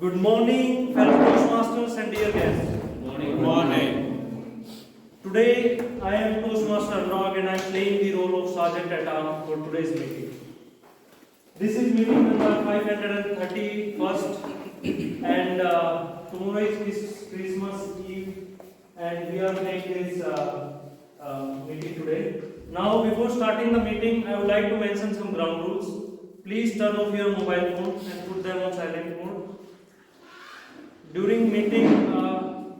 Good morning, fellow Toastmasters and dear guests. Good morning. Today, I am Toastmaster Anurag and I am playing the role of Sergeant at Arms for today's meeting. This is meeting number 531st and tomorrow is Christmas Eve and we are playing this meeting today. Now, before starting the meeting, I would like to mention some ground rules. Please turn off your mobile phone and put them on silent mode. During meeting,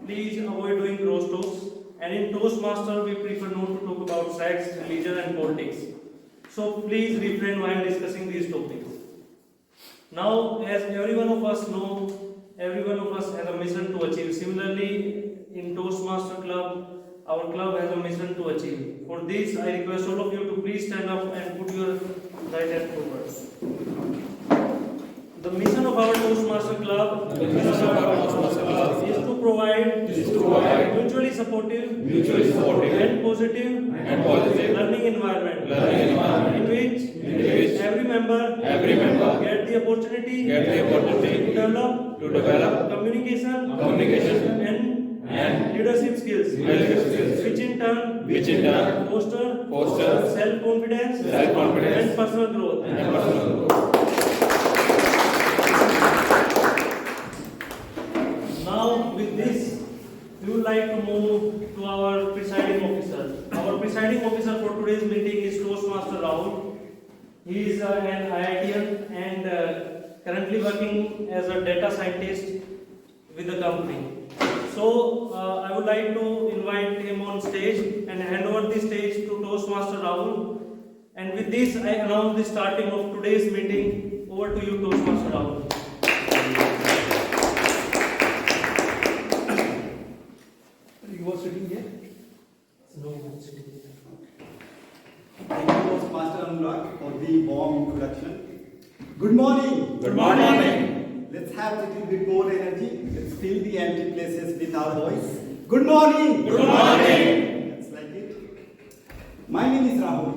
please avoid doing cross talks. And in Toastmaster, we prefer not to talk about sex, religion, and politics. So please refrain while discussing these topics. Now, as every one of us know, every one of us has a mission to achieve. Similarly, in Toastmaster Club, our club has a mission to achieve. For this, I request all of you to please stand up and put your right hand forward. The mission of our Toastmaster Club is to provide mutually supportive and positive learning environment in which every member get the opportunity to develop communication and leadership skills, which in turn foster self-confidence and personal growth. Now, with this, we would like to move to our presiding officer. Our presiding officer for today's meeting is Toastmaster Rahul. He is an IITian and currently working as a data scientist with the company. So, I would like to invite him on stage and hand over the stage to Toastmaster Rahul. And with this, I announce the starting of today's meeting. Over to you, Toastmaster Rahul. You were sitting here? No, I'm sitting here. Thank you, Toastmaster Anurag, for the warm introduction. Good morning. Good morning. Let's have a little bit more energy. Let's fill the empty places with our voice. Good morning. Good morning. That's like it. My name is Rahul,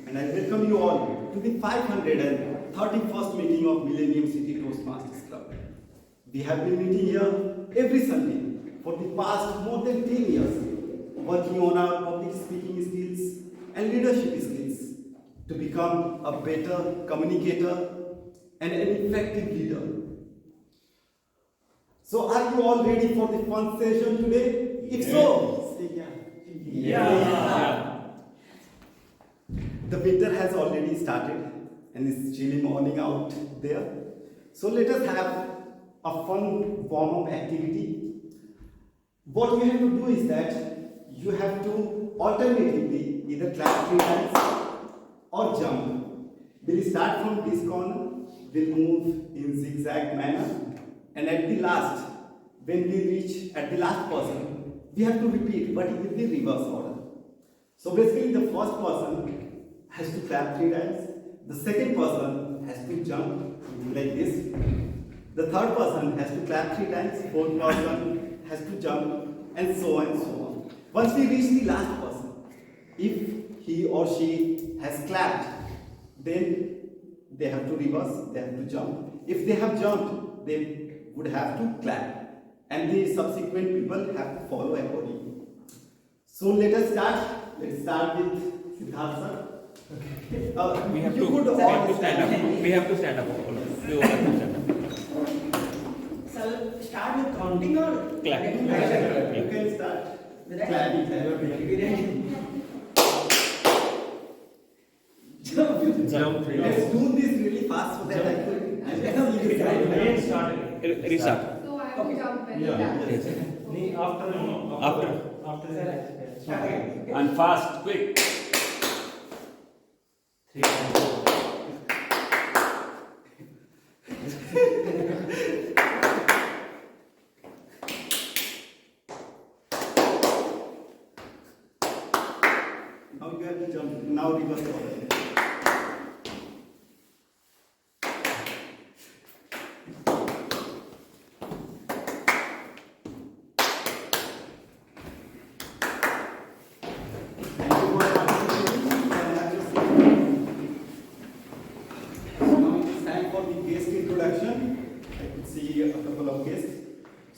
and I welcome you all to the 531st meeting of Millennium City Toastmasters Club. We have been meeting here every Sunday for the past more than 10 years, working on our public speaking skills and leadership skills to become a better communicator and an effective leader. So, are you all ready for the fun session today? If so, say yeah. Yeah. The winter has already started and it's chilly morning out there. So let us have a fun warm-up activity. What you have to do is that you have to alternatively either clap 3 times or jump. We'll start from this corner, we'll move in zigzag manner, and at the last, when we reach at the last person, we have to repeat, but in the reverse order. So basically the first person has to clap 3 times, the second person has to jump like this, the third person has to clap 3 times, fourth person has to jump, and so on and so on. Once we reach the last person, if he or she has clapped, then they have to reverse, they have to jump. If they have jumped, they would have to clap, and the subsequent people have to follow accordingly. So let us start. Let's start with Siddharth sir. We have you to could all stand up. We have to stand up. We all have to stand up. So start with counting or Clapping. You can start with that? clapping. Jump. Let's do this really fast so that I could Again, starting. Restart. So I have to jump when you clap. After that. And fast, quick. 3 and 4. Now you have to jump. Now reverse order. Thank you for participating. You can have your seat. So now it is time for the guest introduction. I could see a couple of guests.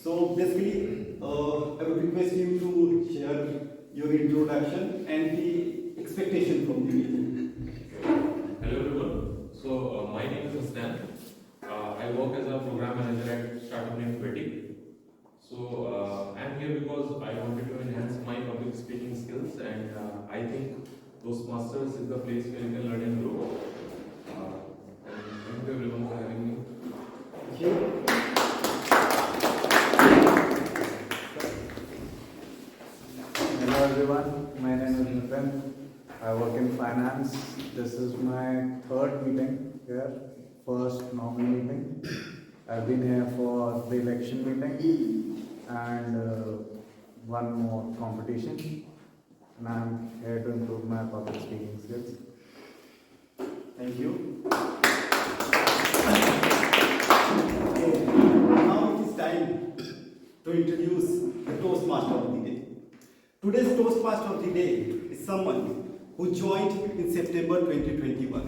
So basically, I would request you to share your introduction and the expectation from the meeting. Hello everyone. So my name is Stan. I work as a program manager at startup named Betty. So I'm here because I wanted to enhance my public speaking skills, and I think Toastmasters is the place where you can learn and grow. And thank you everyone for having me. Thank you. Hello everyone, my name is Nitin. I work in finance. This is my third meeting here, first normal meeting. I've been here for the election meeting and one more competition. And I'm here to improve my public speaking skills. Thank you. Okay, now it is time to introduce the Toastmaster of the day. Today's Toastmaster of the day is someone who joined in September 2021.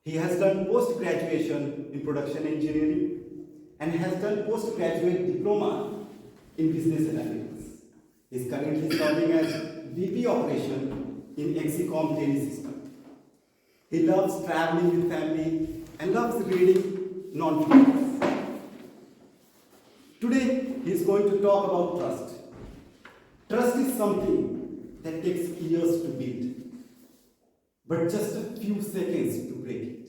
He has done post-graduation in production engineering and has done postgraduate diploma in business analytics. He is currently serving as VP operation in Exicom Dairy System. He loves traveling with family and loves reading non-fiction. Today, he is going to talk about trust. Trust is something that takes years to build, but just a few seconds to break it.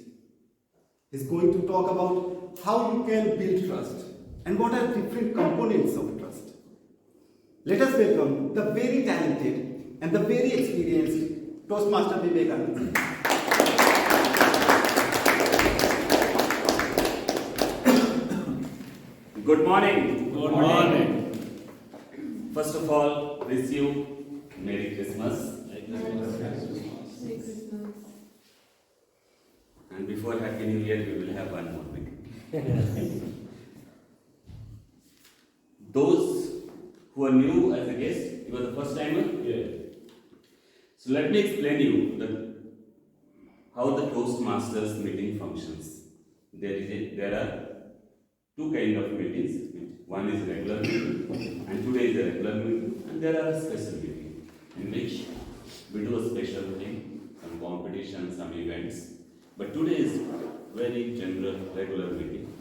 He's going to talk about how you can build trust and what are different components of trust. Let us welcome the very talented and the very experienced Toastmaster Vivekanand. Good morning. Good morning. First of all, wish you Merry Christmas. And before Happy New Year, we will have one more week. Those who are new as a guest, you are the first timer? Yeah. So let me explain you how the Toastmasters meeting functions. There are two kinds of meetings. One is regular meeting, and today is a regular meeting, and there are special meetings in which we do a special thing, some competition, some events. But today is very general, regular meeting.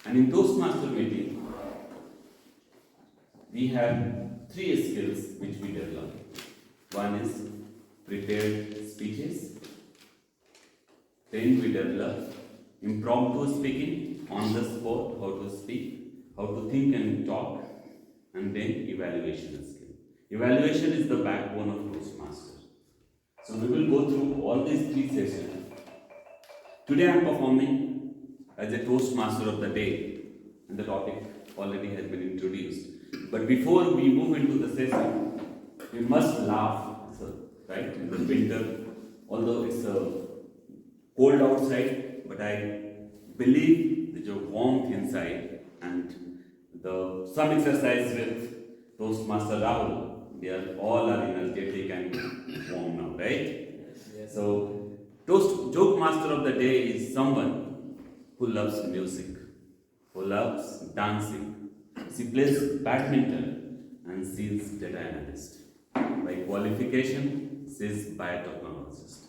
And in Toastmaster meeting, we have three skills which we develop. One is prepared speeches. Then we develop impromptu speaking, on the spot, how to speak, how to think and talk, and then evaluation skill. Evaluation is the backbone of Toastmasters. So we will go through all these three sessions. Today I am performing as a Toastmaster of the day, and the topic already has been introduced. But before we move into the session, we must laugh, right? In the winter, although it's cold outside, but I believe there's a warmth inside, and some exercise with Toastmaster Rahul. They are all energetic and warm now, right? Yes. So, joke master of the day is someone who loves music, who loves dancing. She plays badminton and she's data analyst. By qualification, she's biotechnologist.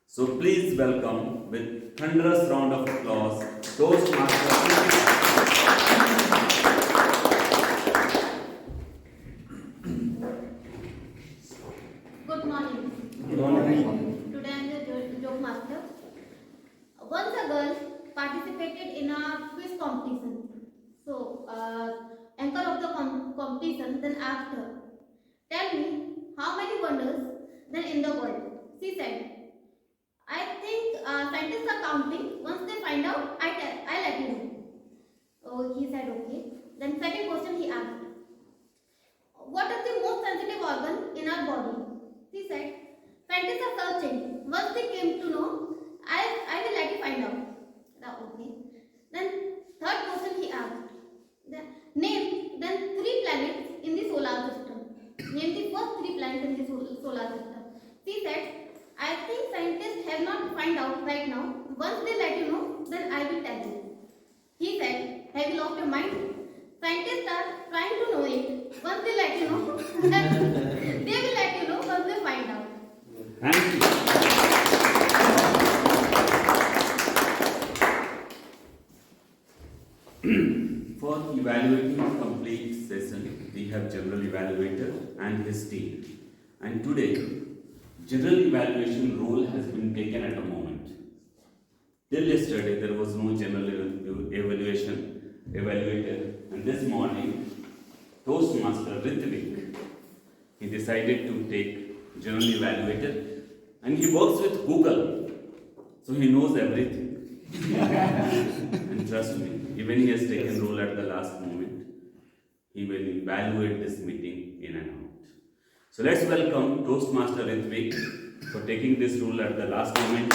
So please welcome with thunderous round of applause Toastmaster. Good morning. Good morning. Today I am the joke master. Once a girl participated in a quiz competition. So, anchor of the competition then asked her, "Tell me, how many wonders then in the world?" She said, "I think scientists are counting. Once they find out, I'll let you know." Oh, he said, "Okay." Then second question he asked, "What is the most sensitive organ in our body?" He said, "Scientists are searching. Once they came to know, I will let you find out." Okay. Then third question he asked, name then 3 planets in the solar system. Name the first 3 planets in the solar system. She said, "I think scientists have not find out right now. Once they let you know, very lost your mind. Scientists are trying to know it. Once they let you know, and they will let you know once they find out. Thank you. For evaluating a complete session, we have general evaluator and his team. And today, general evaluation role has been taken at the moment. Till yesterday, there was no general evaluator, and this morning, Toastmaster Ritvik, he decided to take general evaluator, and he works with Google, so he knows everything. And trust me, even he has taken role at the last moment, he will evaluate this meeting in and out. So let's welcome Toastmaster Ritvik for taking this role at the last moment.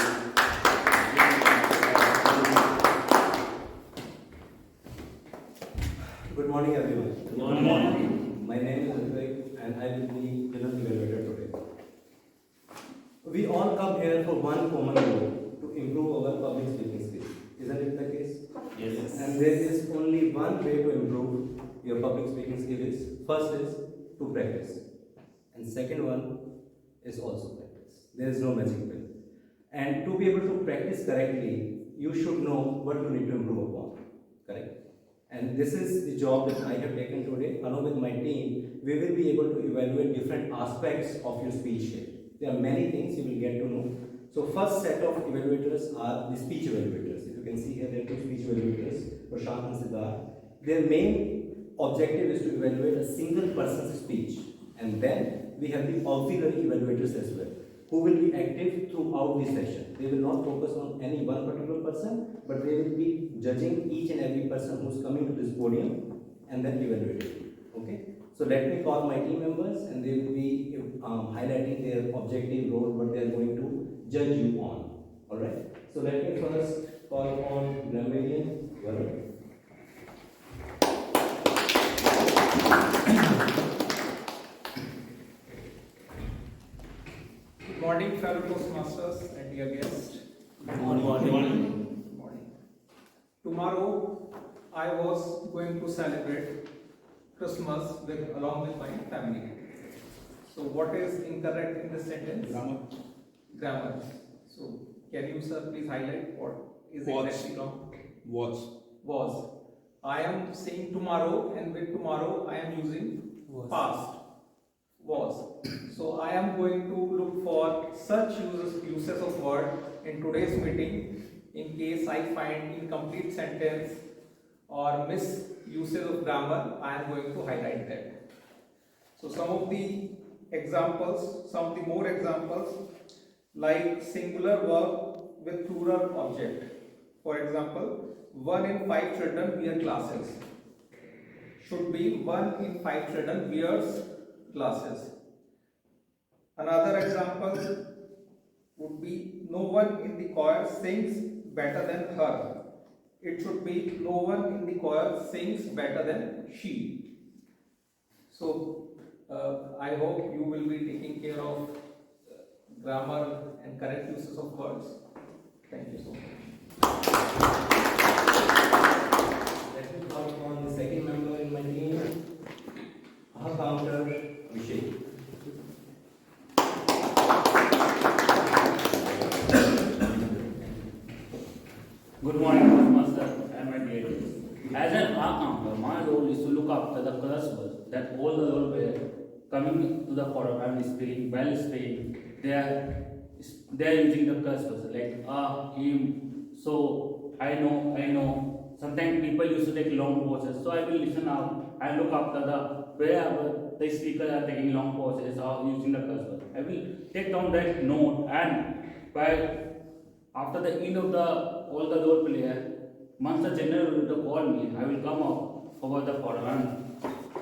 Good morning, everyone. Good morning. My name is Vivek, and I will be general evaluator today. We all come here for one common goal: to improve our public speaking skills. Isn't it the case? Yes. And there is only one way to improve your public speaking skills. First is to practice, and second one is also practice. There is no magic pill. And to be able to practice correctly, you should know what you need to improve upon. Correct? And this is the job that I have taken today. Along with my team, we will be able to evaluate different aspects of your speech here. There are many things you will get to know. So first set of evaluators are the speech evaluators. If you can see here, there are two speech evaluators, Prashant and Siddharth. Their main objective is to evaluate a single person's speech. And then we have the auxiliary evaluators as well, who will be active throughout the session. They will not focus on any one particular person, but they will be judging each and every person who's coming to this podium and then evaluating. Okay? So let me call my team members, and they will be highlighting their objective role, what they are going to judge you on. Alright? So let me first call on Millennium. Good morning, fellow Toastmasters and dear guests. Good morning. Good morning. Tomorrow, I was going to celebrate Christmas along with my family. So, what is incorrect in this sentence? Grammar. So, can you, sir, please highlight what is exactly wrong? Was. I am saying tomorrow, and with tomorrow, I am using past. Was. So I am going to look for such uses of word in today's meeting in case I find incomplete sentence or misuses of grammar. I am going to highlight that. So some of the more examples like singular verb with plural object. For example, 1 in 5 children wear glasses. Should be 1 in 5 children wears glasses. Another example would be no one in the choir sings better than her. It should be no one in the choir sings better than she. So I hope you will be taking care of grammar and correct uses of words. Thank you so much. Let me call on the second member in my team, our founder, Vijay. Good morning, Toastmaster and my dear guests. As an accountant, my role is to look after the customers that all the role players coming to the forum and speaking, while speaking, they are using the customers like him. So I know. Sometimes people used to take long pauses, so I will listen out and look after wherever the speakers are taking long pauses or using the cursor. I will take down that note, and after the end of all the role player, once the general will call me, I will come up over the forum and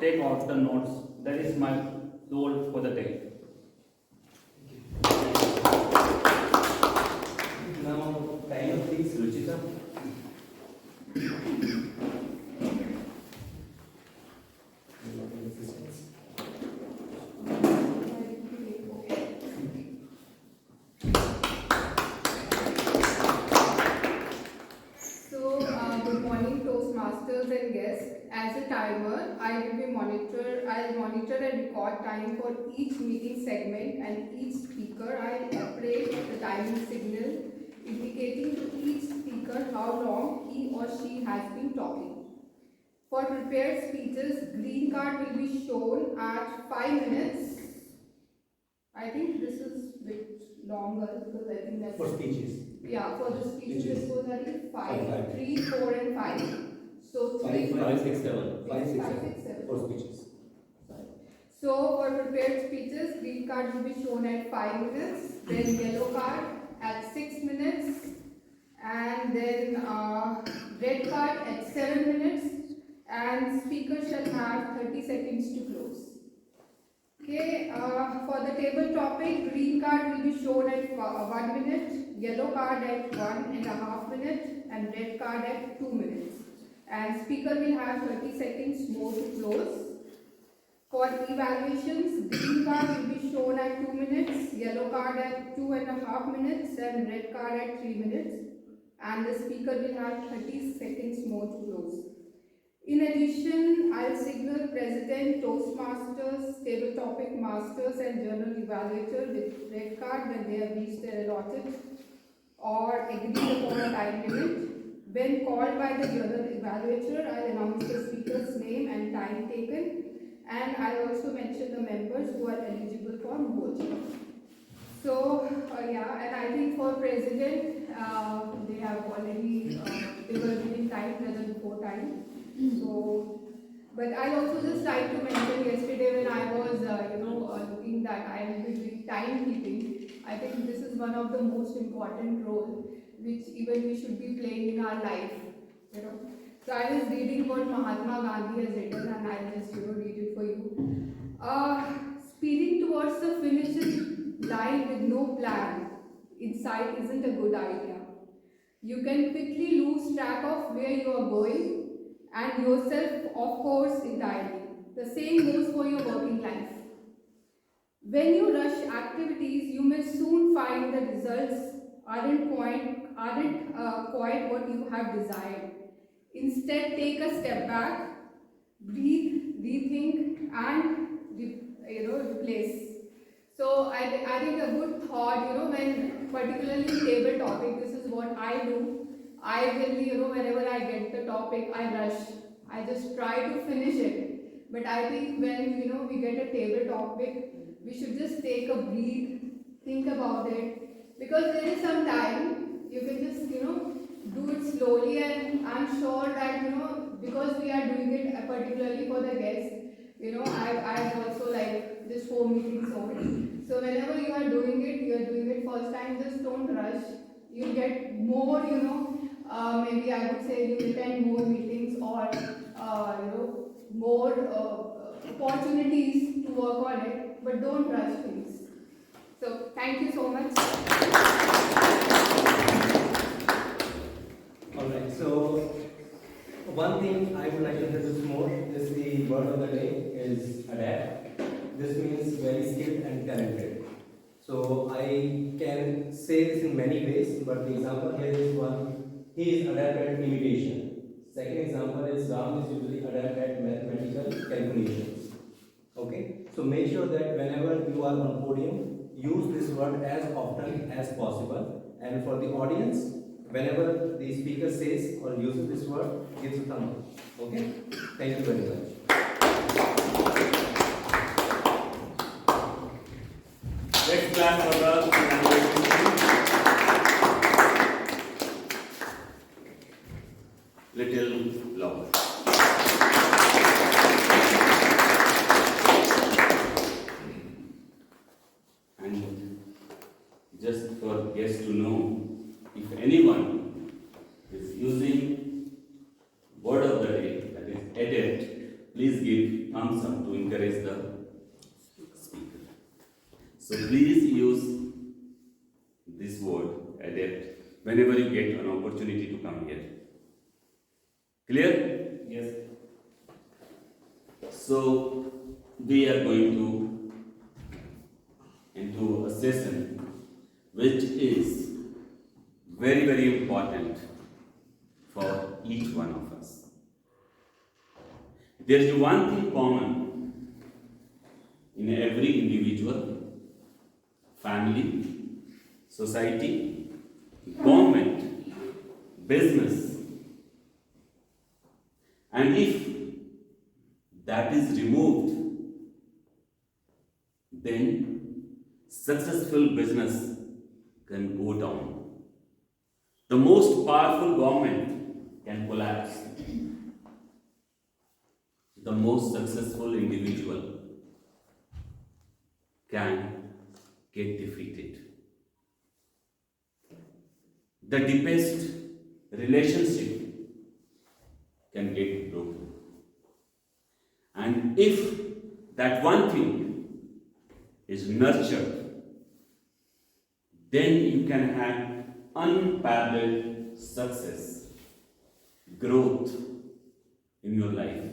take out the notes. That is my role for the day. Now, time of please, Ruchita. Good morning, Toastmasters and timer. I'll monitor and record time for each meeting segment, and each speaker I'll operate the timing signal indicating to each speaker how long he or she has been talking. For prepared speeches, green card will be shown at 5 minutes. I think this is a bit longer because I think that's... For speeches. Yeah, for the speeches Speeches. this was only 5, Five. 3, 4 and 5. So 3, 5, 6, 7. 5, 6, 5, 7. 6, 7. For speeches. So for prepared speeches, green card will be shown at 5 minutes, then yellow card at 6 minutes, and then red card at 7 minutes, and speaker shall have 30 seconds to close. Okay, for the table topic, green card will be shown at 1 minute, yellow card at 1.5 minutes, and red card at 2 minutes. And speaker will have 30 seconds more to close. For evaluations, green card will be shown at 2 minutes, yellow card at 2.5 minutes, and red card at 3 minutes. And the speaker will have 30 seconds more to close. In addition, I'll signal President, Toastmasters, Table Topic Masters, and Journal Evaluator with red card when they have reached their allotted or agreed upon a time limit. When called by the Journal Evaluator, I'll announce the speaker's name and time taken. And I also mention the members who are eligible for voting. So, yeah, and I think for president, they have already, they were giving time rather than before time. So, but I also just like to mention yesterday when I was, looking that I will be doing timekeeping. I think this is one of the most important roles which even we should be playing in our life, So I was reading what Mahatma Gandhi has written, and I'll just read it for you. Speeding towards the finish line with no plan inside isn't a good idea. You can quickly lose track of where you are going and yourself, of course, entirely. The same goes for your working life. When you rush activities, you may soon find the results aren't quite what you have desired. Instead, take a step back, breathe, rethink, and replace. So I think a good thought, when particularly table topic, this is what I do. I will, whenever I get the topic, I rush. I just try to finish it. But I think when, we get a table topic, we should just take a breath, think about it. Because there is some time, you can just, do it slowly, and I'm sure that, because we are doing it particularly for the guests, I've also this 4 meetings old. So whenever you are doing it first time, just don't rush. You'll get more, maybe I would say you attend more meetings or, more opportunities to work on it, but don't rush things. So thank you so much. Alright, so one thing I would like to introduce more is the word of the day is adapt. This means very skilled and talented. So I can say this in many ways, but the example here is one, he is adept at imitation. Second example is Ram is usually adept at mathematical calculations. Okay, so make sure that whenever you are on podium, use this word as often as possible. And for the audience, whenever the speaker says or uses this word, gives a thumb up. Okay, thank you very much. Let's clap for the little louder. And just for guests to know, if anyone is using word of the day, that is adept, please give thumbs up to encourage the speaker. So please use this word adept whenever you get an opportunity to come here. Clear? Yes. So we are going to into a session which is very, very important for each one of us. It there is one thing common in every individual, family, society, government, business. And if that is removed, then successful business can go down. The most powerful government can collapse. The most successful individual can get defeated. The deepest relationship can get broken. And if that one thing is nurtured, then you can have unparalleled success, growth in your life.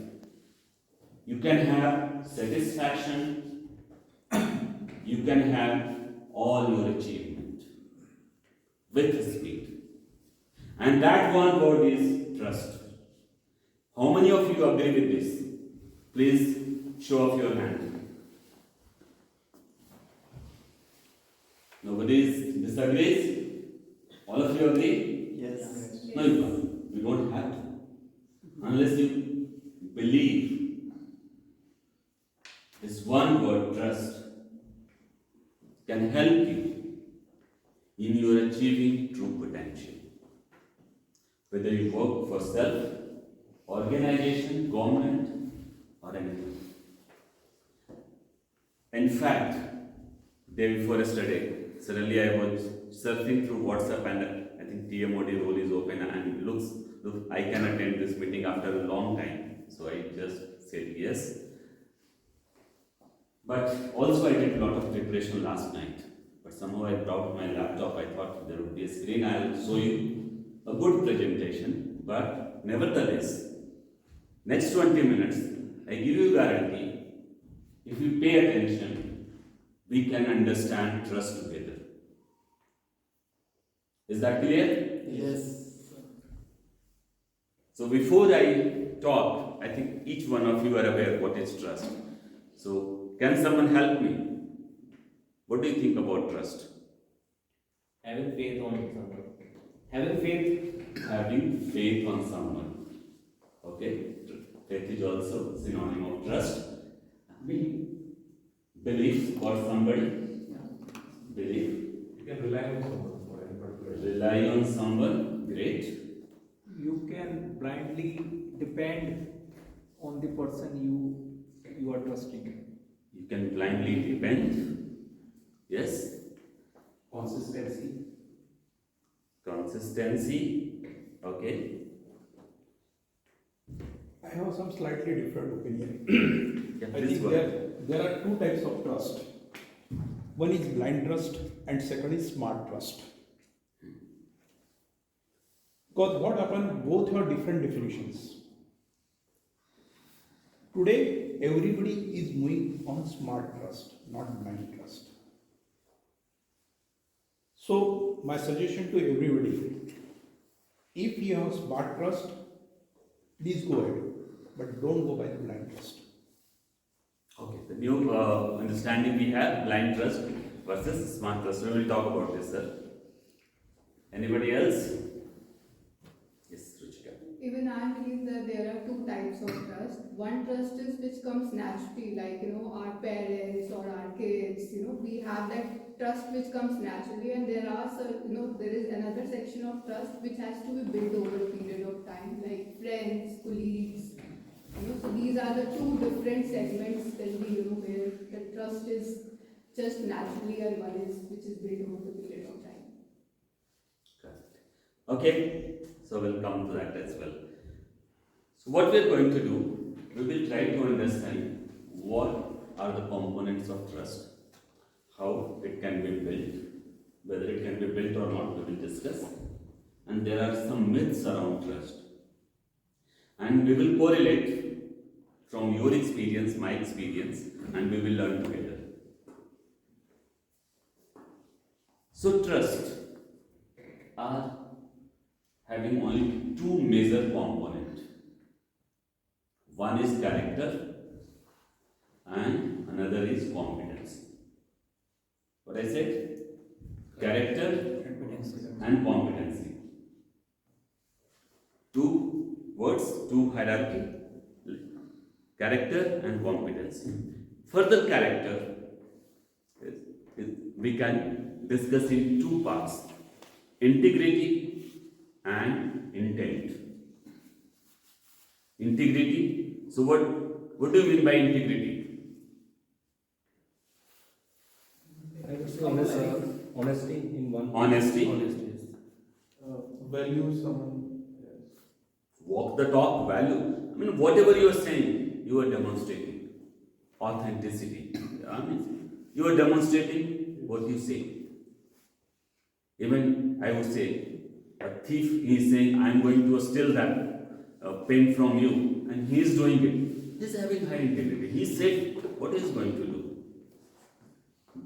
You can have satisfaction, you can have all your achievement with speed. And that one word is trust. How many of you agree with this? Please show off your hand. Nobody disagrees? All of you agree? Yes. No, you can't. You don't have to. Unless you believe this one word, trust, can help you in your achieving true potential. Whether you work for self, organization, government, or anything. In fact, day before yesterday, suddenly I was surfing through WhatsApp and I think TMOD role is open and look, I can attend this meeting after a long time. So I just said yes. But also I did a lot of preparation last night. But somehow I brought my laptop. I thought there would be a screen. I will show you a good presentation. But nevertheless, next 20 minutes, I give you guarantee, if you pay attention, we can understand trust together. Is that clear? Yes. So before I talk, I think each one of you are aware what is trust. So can someone help me? What do you think about trust? Having faith on someone. Having faith. Having faith on someone. Okay? Faith is also synonym of trust. Belief for somebody. Belief. You can rely on someone for any particular. Rely on someone. Great. You can blindly depend on the person you are trusting. You can blindly depend. Yes. Consistency. Consistency. Okay. I have some slightly different opinion. Yeah, I please think go ahead. there are two types of trust. One is blind trust and second is smart trust. Because what happened, both have different definitions. Today, everybody is moving on smart trust, not blind trust. So, my suggestion to everybody, if you have smart trust, please go ahead, but don't go by the blind trust. Okay, the new understanding we have, blind trust versus smart trust. We will talk about this, sir. Anybody else? Yes, Ruchika. Even I believe that there are two types of trust. One trust is which comes naturally, like our parents or our kids. We have that trust which comes naturally, and there are there is another section of trust which has to be built over a period of time, like friends, colleagues. So these are the two different segments that where the trust is just naturally, and one is which is built over the period of time. Correct. Okay, so we'll come to that as well. So what we're going to do, we will try to understand what are the components of trust, how it can be built, whether it can be built or not, we will discuss. And there are some myths around trust. And we will correlate from your experience, my experience, and we will learn together. So trust are having only two major components. One is character and another is competency. What I said? Character and competency. Two words, two hierarchy. Character and competency. Further character we can discuss in two parts: integrity and intent. Integrity. So what do you mean by integrity? I would say honesty in one. Honesty. Value someone. Walk the talk, value. I mean, whatever you are saying, you are demonstrating authenticity. I mean, you are demonstrating what you say. Even I would say, a thief is saying, I am going to steal that pen from you, and he is doing it. He is having high integrity. He said what he is going to do.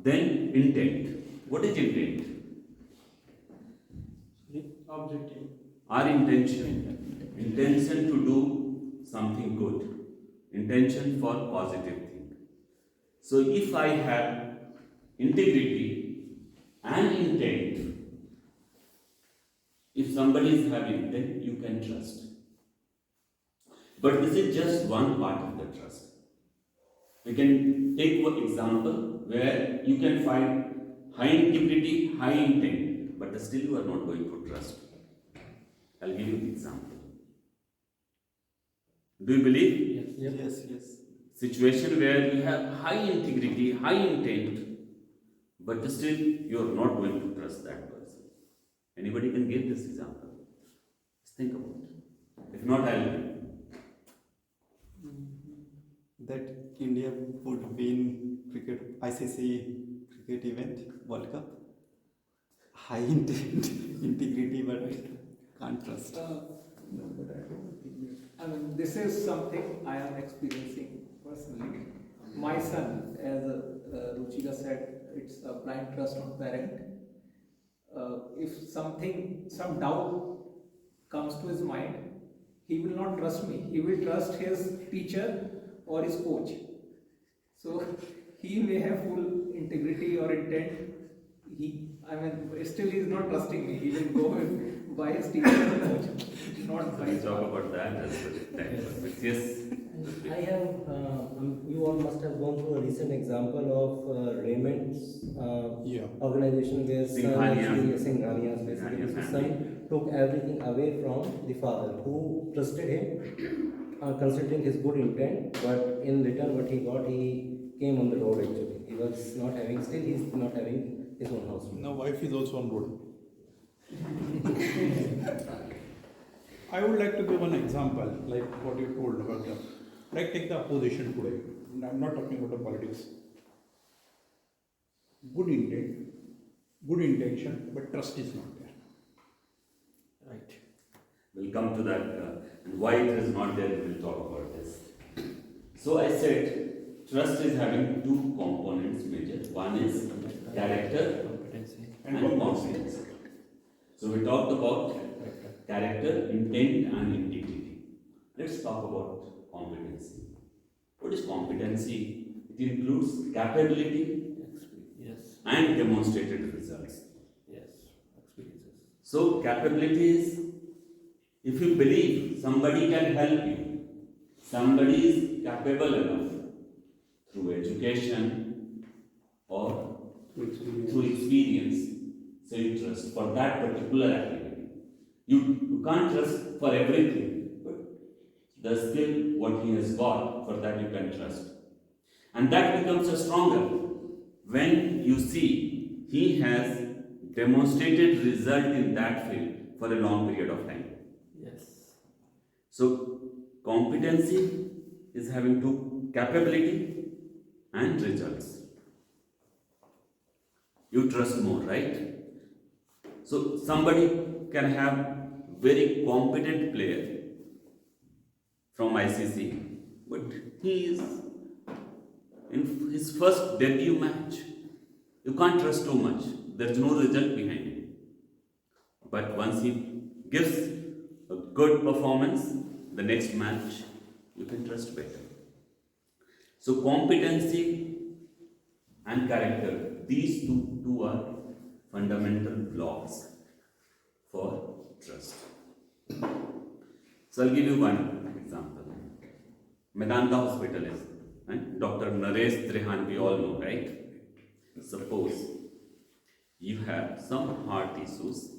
Then intent. What is intent? Objective. Our intention. Intention to do something good. Intention for positive thing. So if I have integrity and intent, if somebody is having, then you can trust. But this is just one part of the trust. We can take one example where you can find high integrity, high intent, but still you are not going to trust. I'll give you an example. Do you believe? Yes. Situation where you have high integrity, high intent, but still you are not going to trust that person. Anybody can give this example? Just think about it. If not, I'll give. That India would win ICC cricket event, World Cup. High intent, integrity, but can't trust. I mean, this is something I am experiencing personally. My son, as Ruchika said, it's a blind trust on parent. If some doubt comes to his mind, he will not trust me. He will trust his teacher or his coach. So he may have full integrity or intent. Still he is not trusting me. He will go by his teacher or coach, not by his Talk about that as well. Yes. I have, you all must have gone through a recent example of Raymond's organization where Singhania's basically his son took everything away from the father who trusted him, considering his good intent, but in return what he got, he came on the road actually. He was not having, still he is not having his own house. Now wife is also on road. I would like to give one example, like what you told about take the opposition today. I'm not talking about the politics. Good intent, good intention, but trust is not there. Right. We'll come to that and why it is not there, we will talk about this. So I said, trust is having two components major. One is character and competence. So we talked about character, intent and integrity. Let's talk about competency. What is competency? It includes capability and demonstrated results. Experiences. So capability is, if you believe somebody can help you, somebody is capable enough through education or through experience, so you trust for that particular activity. You can't trust for everything, but the skill, what he has got, for that you can trust. And that becomes a stronger when you see he has demonstrated result in that field for a long period of time. Yes. So competency is having two, capability and results. You trust more, right? So somebody can have very competent player from ICC, but he is in his first debut match. You can't trust too much. There is no result behind it. But once he gives a good performance, the next match you can trust better. So competency and character, these two are fundamental blocks for trust. So I'll give you one example. Medanta Hospital is, right? Dr. Naresh Trehan, we all know, right? Suppose you have some heart issues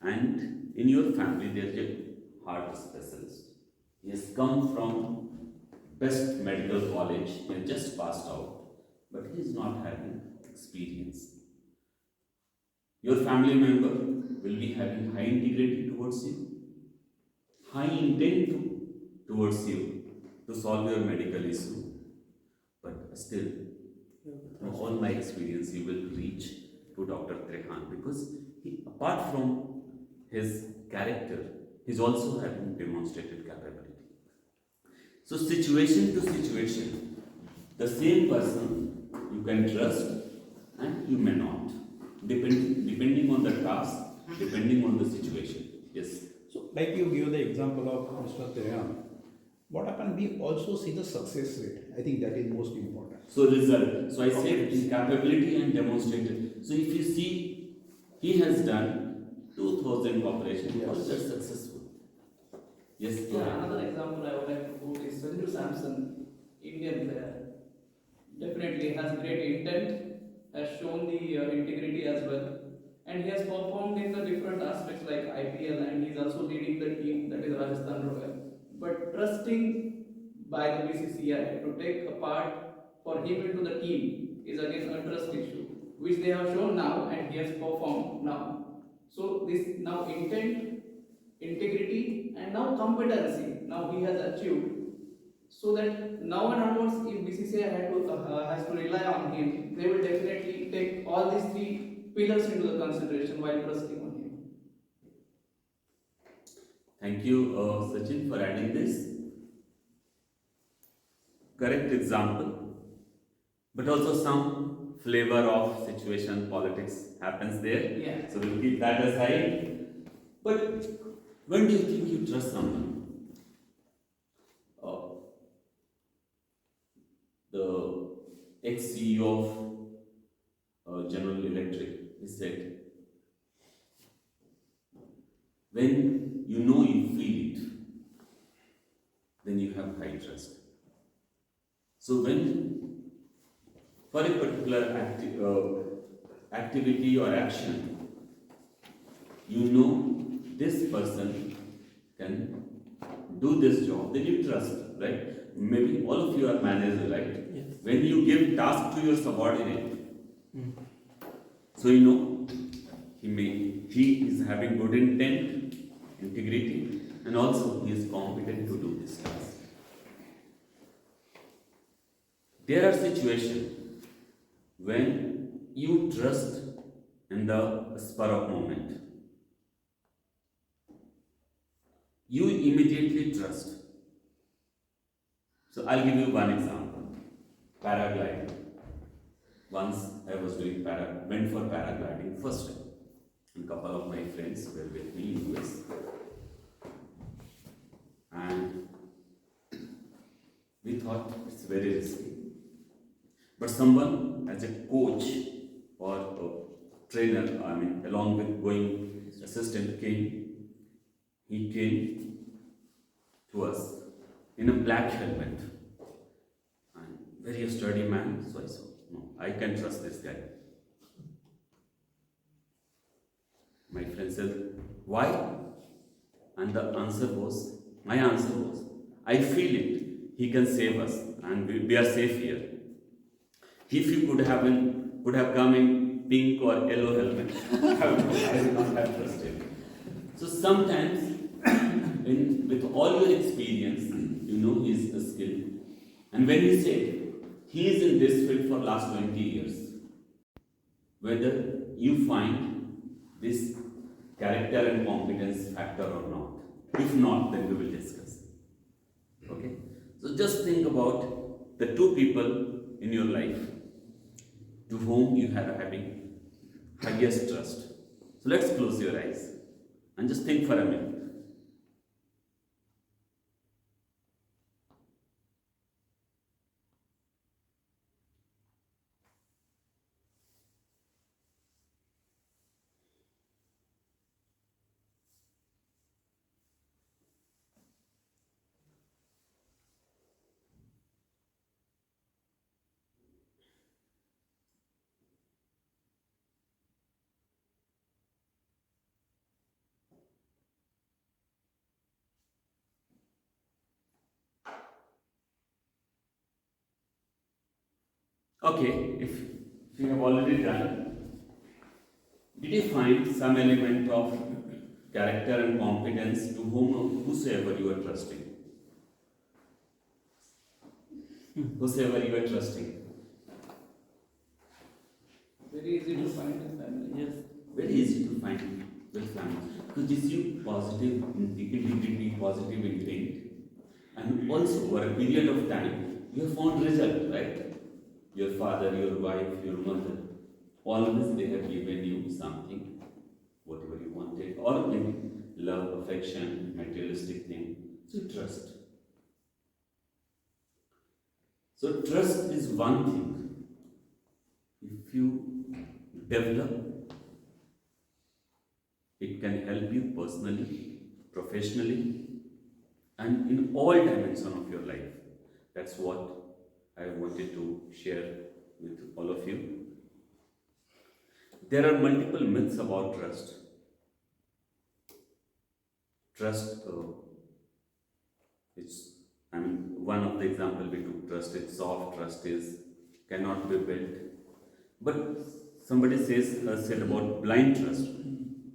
and in your family there is a heart specialist. He has come from best medical college, he has just passed out, but he is not having experience. Your family member will be having high integrity towards you, high intent towards you to solve your medical issue, but still, from all my experience, you will reach to Dr. Trehan because he, apart from his character, he's also having demonstrated capability. So situation to situation, the same person you can trust and you may not, depending on the task, depending on the situation. Yes. So, like you give the example of Mr. Teran, what happened? We also see the success rate. I think that is most important. So result. So I said capability and demonstrated. So if you see, he has done 2,000 operations. Yes. Was just successful. Yes. Yeah, another example I would like to quote is Sanju Samson, Indian player. Definitely has great intent, has shown the integrity as well, and he has performed in the different aspects like IPL, and he is also leading the team that is Rajasthan Royals. But trusting by the BCCI to take a part for him into the team is again a trust issue, which they have shown now, and he has performed now. So this now intent, integrity, and now competency, now he has achieved. So that now and onwards, if BCCI has to rely on him, they will definitely take all these three pillars into the consideration while trusting on him. Thank you, Sachin, for adding this. Correct example, but also some flavor of situation politics happens there. Yeah. So we'll keep that aside. But when do you think you trust someone? The ex-CEO of General Electric, he said, when you know you feel it, then you have high trust. So when, for a particular activity or action, you know this person can do this job, then you trust, right? Maybe all of you are managers, right? Yes. When you give task to your subordinate, so you know he is having good intent, integrity, and also he is competent to do this task. There are situations when you trust in the spur of moment. You immediately trust. So I'll give you one example. Paragliding. Once I was doing went for paragliding first time. And a couple of my friends were with me in US. And we thought it's very risky. But someone as a coach or a trainer, along with going assistant he came to us in a black helmet. And very sturdy man, so I said, no, I can trust this guy. My friend said, why? And my answer was, I feel it. He can save us and we are safe here. If you could have come in pink or yellow helmet, I would not have trusted. So sometimes, with all your experience, you know his skill. And when he said, he is in this field for last 20 years, whether you find this character and competence factor or not. If not, then we will discuss. Okay? So just think about the two people in your life to whom you are having highest trust. So let's close your eyes and just think for a minute. Okay, if you have already done, did you find some element of character and competence to whosoever you are trusting? Whosoever you are trusting. Very easy to find in family. Yes. Very easy to find with family. Because this is positive integrity, positive intent. And also over a period of time, you have found result, right? Your father, your wife, your mother, always they have given you something, whatever you wanted, or in love, affection, materialistic thing. So trust. So trust is one thing. If you develop, it can help you personally, professionally, and in all dimensions of your life. That's what I wanted to share with all of you. There are multiple myths about trust. Trust, one of the example we took, trust is soft, trust is cannot be built. But somebody said about blind trust.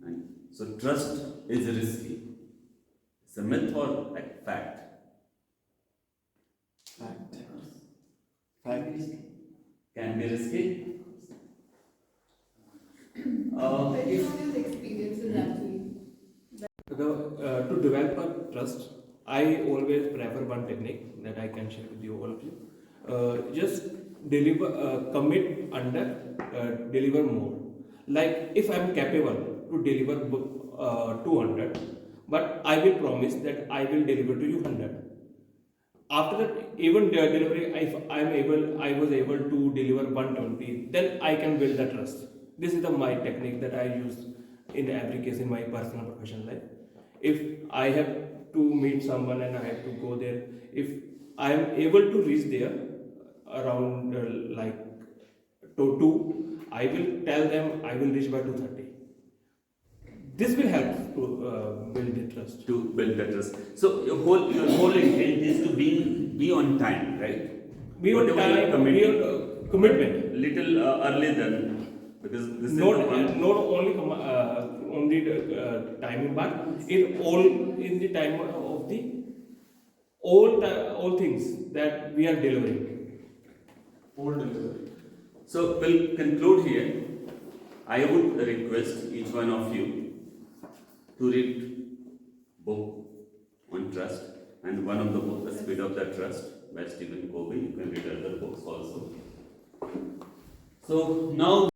And so trust is risky. It's a myth or a fact? Fact. Fact. Can be risky. Depends on his experiences actually. To develop a trust, I always prefer one technique that I can share with you, all of you. Just commit under, deliver more. Like if I am capable to deliver 200, but I will promise that I will deliver to you 100. After that, even delivery, if I was able to deliver 120, then I can build the trust. This is my technique that I use in every case in my personal professional life. If I have to meet someone and I have to go there, if I am able to reach there around like to 2, I will tell them I will reach by 2:30. This will help to build the trust. To build the trust. So your whole intent is to be on time, right? Be on Whatever time, be on commitment. Little early than, because this Not is the one. only timing, but in all in the time of the all things that we are delivering. All delivery. So we'll conclude here. I would request each one of you to read book on trust, and one of the books, The Speed of the Trust by Stephen Covey. You can read other books also. So now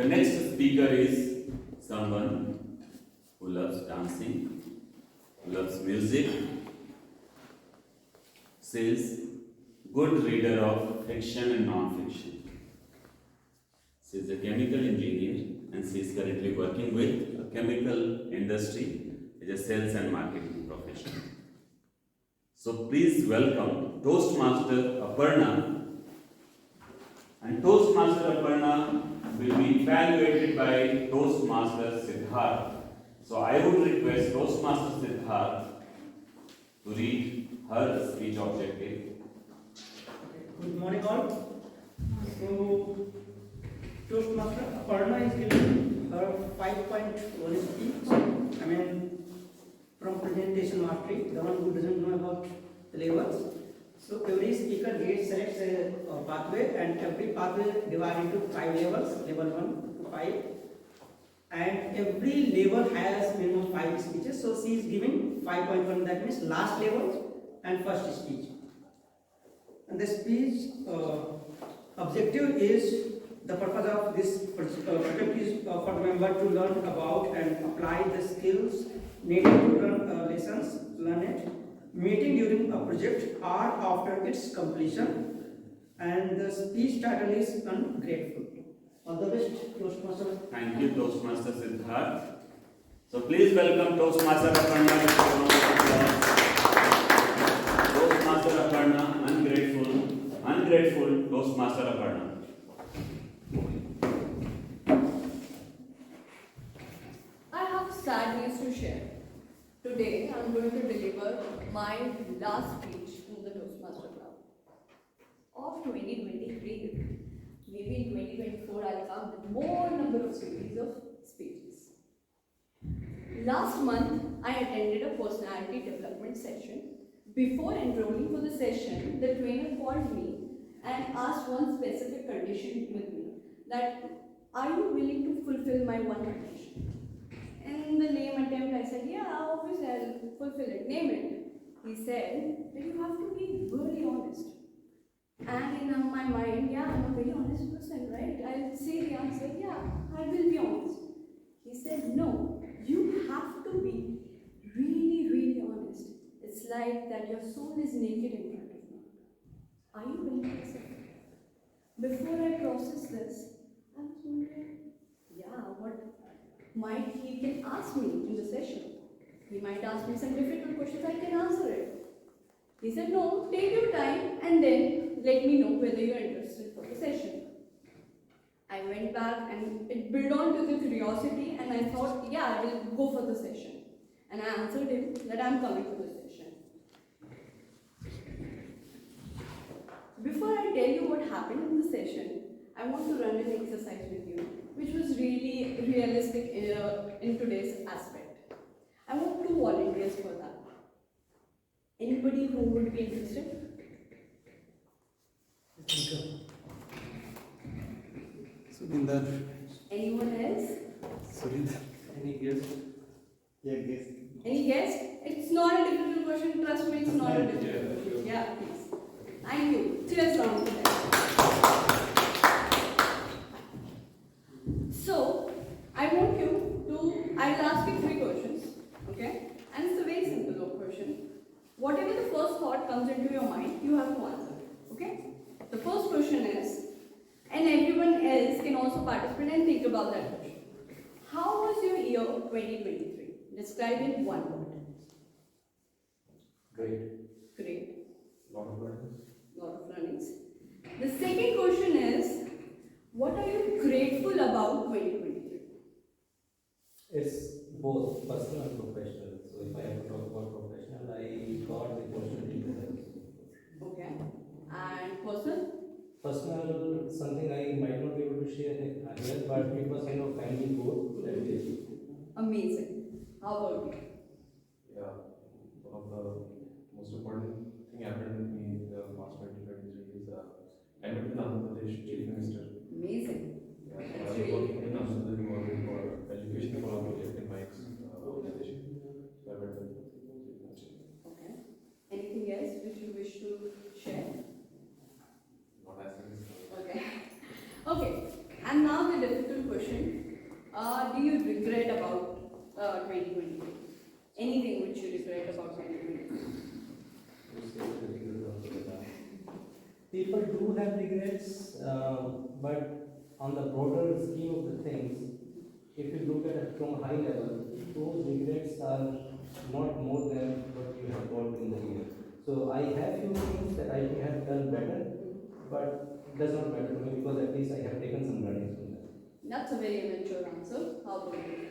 The next speaker is someone who loves dancing, who loves music. She is good reader of fiction and non-fiction. She is a chemical engineer and she is currently working with a chemical industry as a sales and marketing professional. So please welcome Toastmaster Aparna. And Toastmaster Aparna will be evaluated by Toastmaster Siddharth. So I would request Toastmaster Siddharth to read her speech objective. Good morning all. So Toastmaster Aparna is giving her 5.1 speech. From presentation mastery, the one who doesn't know about the levels. So every speaker selects a pathway, and every pathway divided into 5 levels, level 1 to 5. And every level has minimum 5 speeches. So she is giving 5.1, that means last level and first speech. And the speech objective is, the purpose of this project is for the member to learn about and apply the skills needed to run lessons learned, meeting during a project or after its completion. And the speech title is Ungrateful. All the best, Toastmaster. Thank you, Toastmaster Siddharth. So please welcome Toastmaster Aparna. Toastmaster Aparna, ungrateful Toastmaster Aparna. I have sad news to share. Today, I am going to deliver my last speech in the Toastmaster Club of 2023. Maybe in 2024, I'll come with more number of series of speeches. Last month, I attended a personality development session. Before enrolling for the session, the trainer called me and asked one specific condition with me, that are you willing to fulfill my one condition? In the lame attempt, I said, yeah, obviously I'll fulfill it, name it. He said that you have to be really honest. And in my mind, yeah, I'm a very honest person, right? I'll say the answer, yeah, I will be honest. He said, no, you have to be really, really honest. It's like that your soul is naked in front of me. Are you willing to accept it? Before I process this, I was wondering, yeah, what might he can ask me in the session? He might ask me some difficult questions, I can answer it. He said, no, take your time and then let me know whether you are interested for the session. I went back and it built on to the curiosity, and I thought, yeah, I will go for the session. And I answered him that I am coming for the session. Before I tell you what happened in the session, I want to run an exercise with you, which was really realistic in today's aspect. I want 2 volunteers for that. Anybody who would be interested? Surinder. Anyone else? Surinder. Any guess? Yeah, guess. Any guess? It's not a difficult question, trust me, it's not a difficult question. Yeah, please. Thank you. Cheers round for that. So, I want you to, I will ask you 3 questions, okay? And it's a very simple question. Whatever the first thought comes into your mind, you have to answer, okay? The first question is, and everyone else can also participate and think about that question. How was your year 2023? Describe in 1 word. Great. Great. Lot of learnings. Lot of learnings. The second question is, what are you grateful about 2023? It's both personal and professional. So if I have to talk about professional, I got the opportunity to help. Okay. And personal? Personal, something I might not be able to share here, but it was family goal that we achieved. Amazing. How about you? Yeah, one of the most important thing happened with me in the March 2023 is I met with Andhra Pradesh Chief Minister. Amazing. Yeah, so I was working in Andhra Pradesh government for education for our project in my organization. So I met with Chief Minister. Okay. Anything else which you wish to share? Not as it is. Okay. Okay. And now the difficult question regret about 2023? Anything which you regret about 2023? People do have regrets, but on the broader scheme of the things, if you look at it from a high level, those regrets are not more than what you have got in the year. So I have few things that I could have done better, but it does not matter to me because at least I have taken some learnings from that. That's a very mature answer. How about you?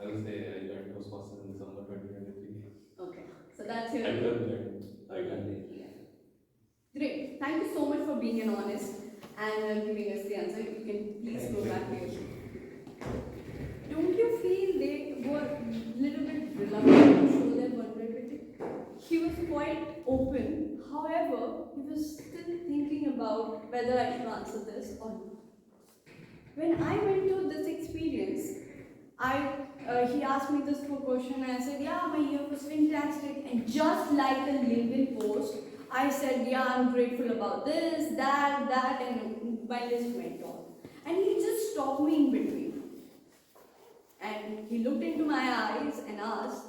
I will say I joined Toastmasters in December 2023. Okay, so that's your. I would have learned. Yeah. Great. Thank you so much for being an honest and giving us the answer. You can please go back to your seat. Don't you feel they were a little bit reluctant to show their vulnerability? He was quite open. However, he was still thinking about whether I should answer this or not. When I went to this experience, he asked me this question and I said, yeah, my year was fantastic. And just like the LinkedIn post, I said, yeah, I'm grateful about this, that, and my list went on. And he just stopped me in between. And he looked into my eyes and asked,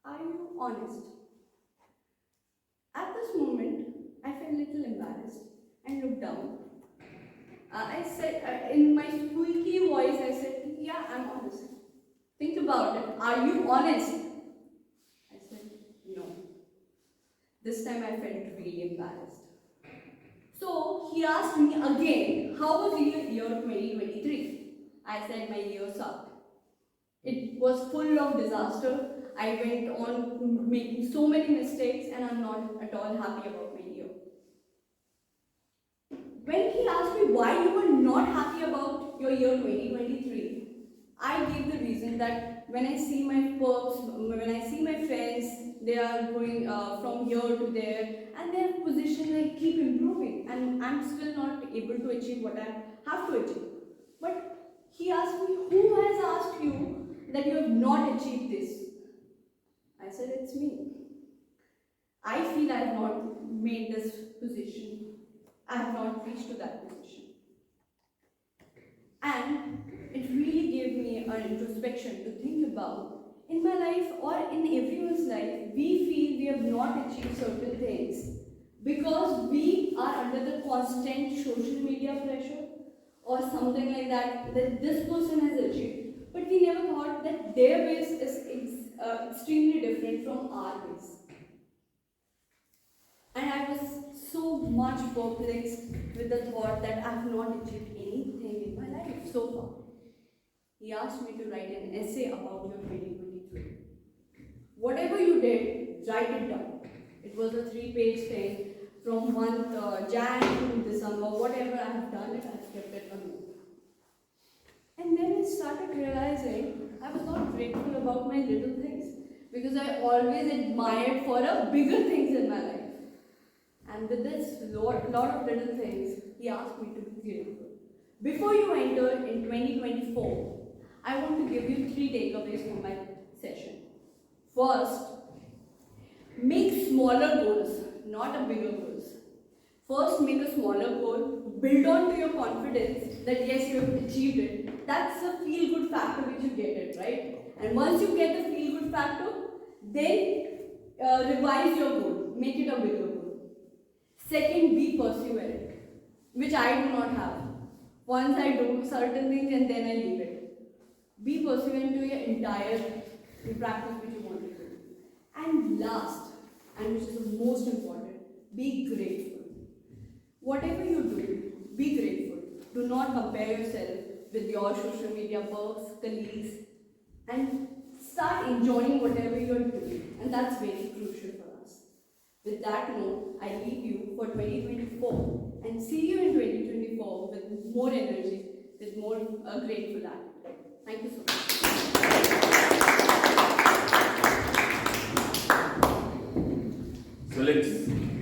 are you honest? At this moment, I felt a little embarrassed and looked down. I said, in my squeaky voice, I said, yeah, I'm honest. Think about it. Are you honest? I said, no. This time I felt really embarrassed. So he asked me again, how was your year 2023? I said, my year sucked. It was full of disaster. I went on making so many mistakes and I'm not at all happy about my year. When he asked me why you were not happy about your year 2023, I gave the reason that when I see my perks, when I see my friends, they are going from here to there and their positions like keep improving and I'm still not able to achieve what I have to achieve. But he asked me, who has asked you that you have not achieved this? I said, it's me. I feel I have not made this position. I have not reached to that position. And it really gave me an introspection to think about. In my life or in everyone's life, we feel we have not achieved certain things because we are under the constant social media pressure or something like that, that this person has achieved. But we never thought that their ways is extremely different from our ways. And I was so much perplexed with the thought that I have not achieved anything in my life so far. He asked me to write an essay about your 2023. Whatever you did, write it down. It was a 3-page thing from month Jan to December. Whatever I have done it, I have kept it a note. And then I started realizing I was not grateful about my little things because I always admired for the bigger things in my life. And with this lot of little things, he asked me to be grateful. Before you enter in 2024, I want to give you 3 takeaways from my session. First, make smaller goals, not a bigger goals. First, make a smaller goal, build on to your confidence that yes, you have achieved it. That's a feel-good factor which you get it, right? And once you get the feel-good factor, then revise your goal, make it a bigger goal. Second, be perseverant, which I do not have. Once I do certain things and then I leave it. Be perseverant to your entire practice which you want to do. And last, and which is the most important, be grateful. Whatever you do, be grateful. Do not compare yourself with your social media perks, colleagues, and start enjoying whatever you're doing. And that's very crucial for us. With that note, I leave you for 2024 and see you in 2024 with more energy, with more grateful attitude. Thank you so much. So let's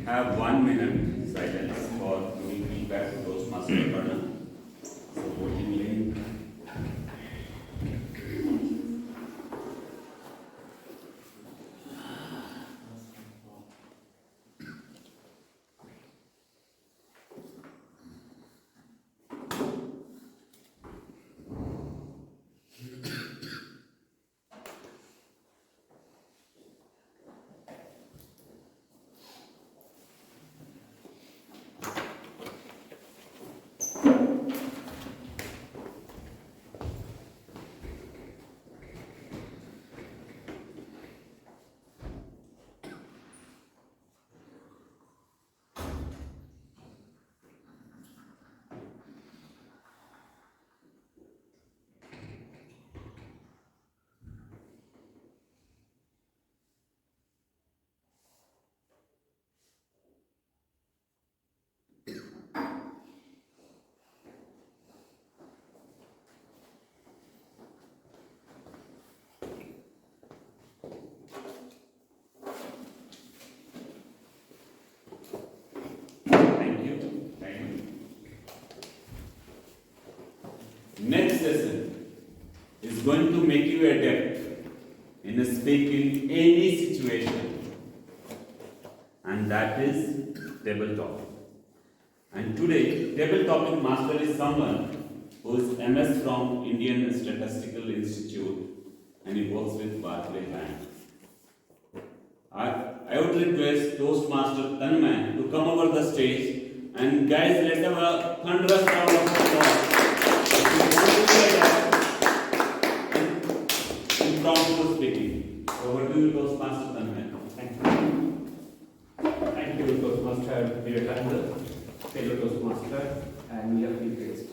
have 1 minute silence for giving feedback to Toastmaster Aparna. So voting link. session is going to make you adept in speaking any situation, and that is table topic. And today, table topic master is someone who is MS from Indian Statistical Institute and he works with Barclay Bank. I would request Toastmaster Tanmay to come over the stage, and guys, let's have a thunderous round of applause. Impromptu speaking. Over to you, Toastmaster Tanmay. Thank you. Thank you, Toastmaster Vivekanand, fellow Toastmaster, and we are pleased.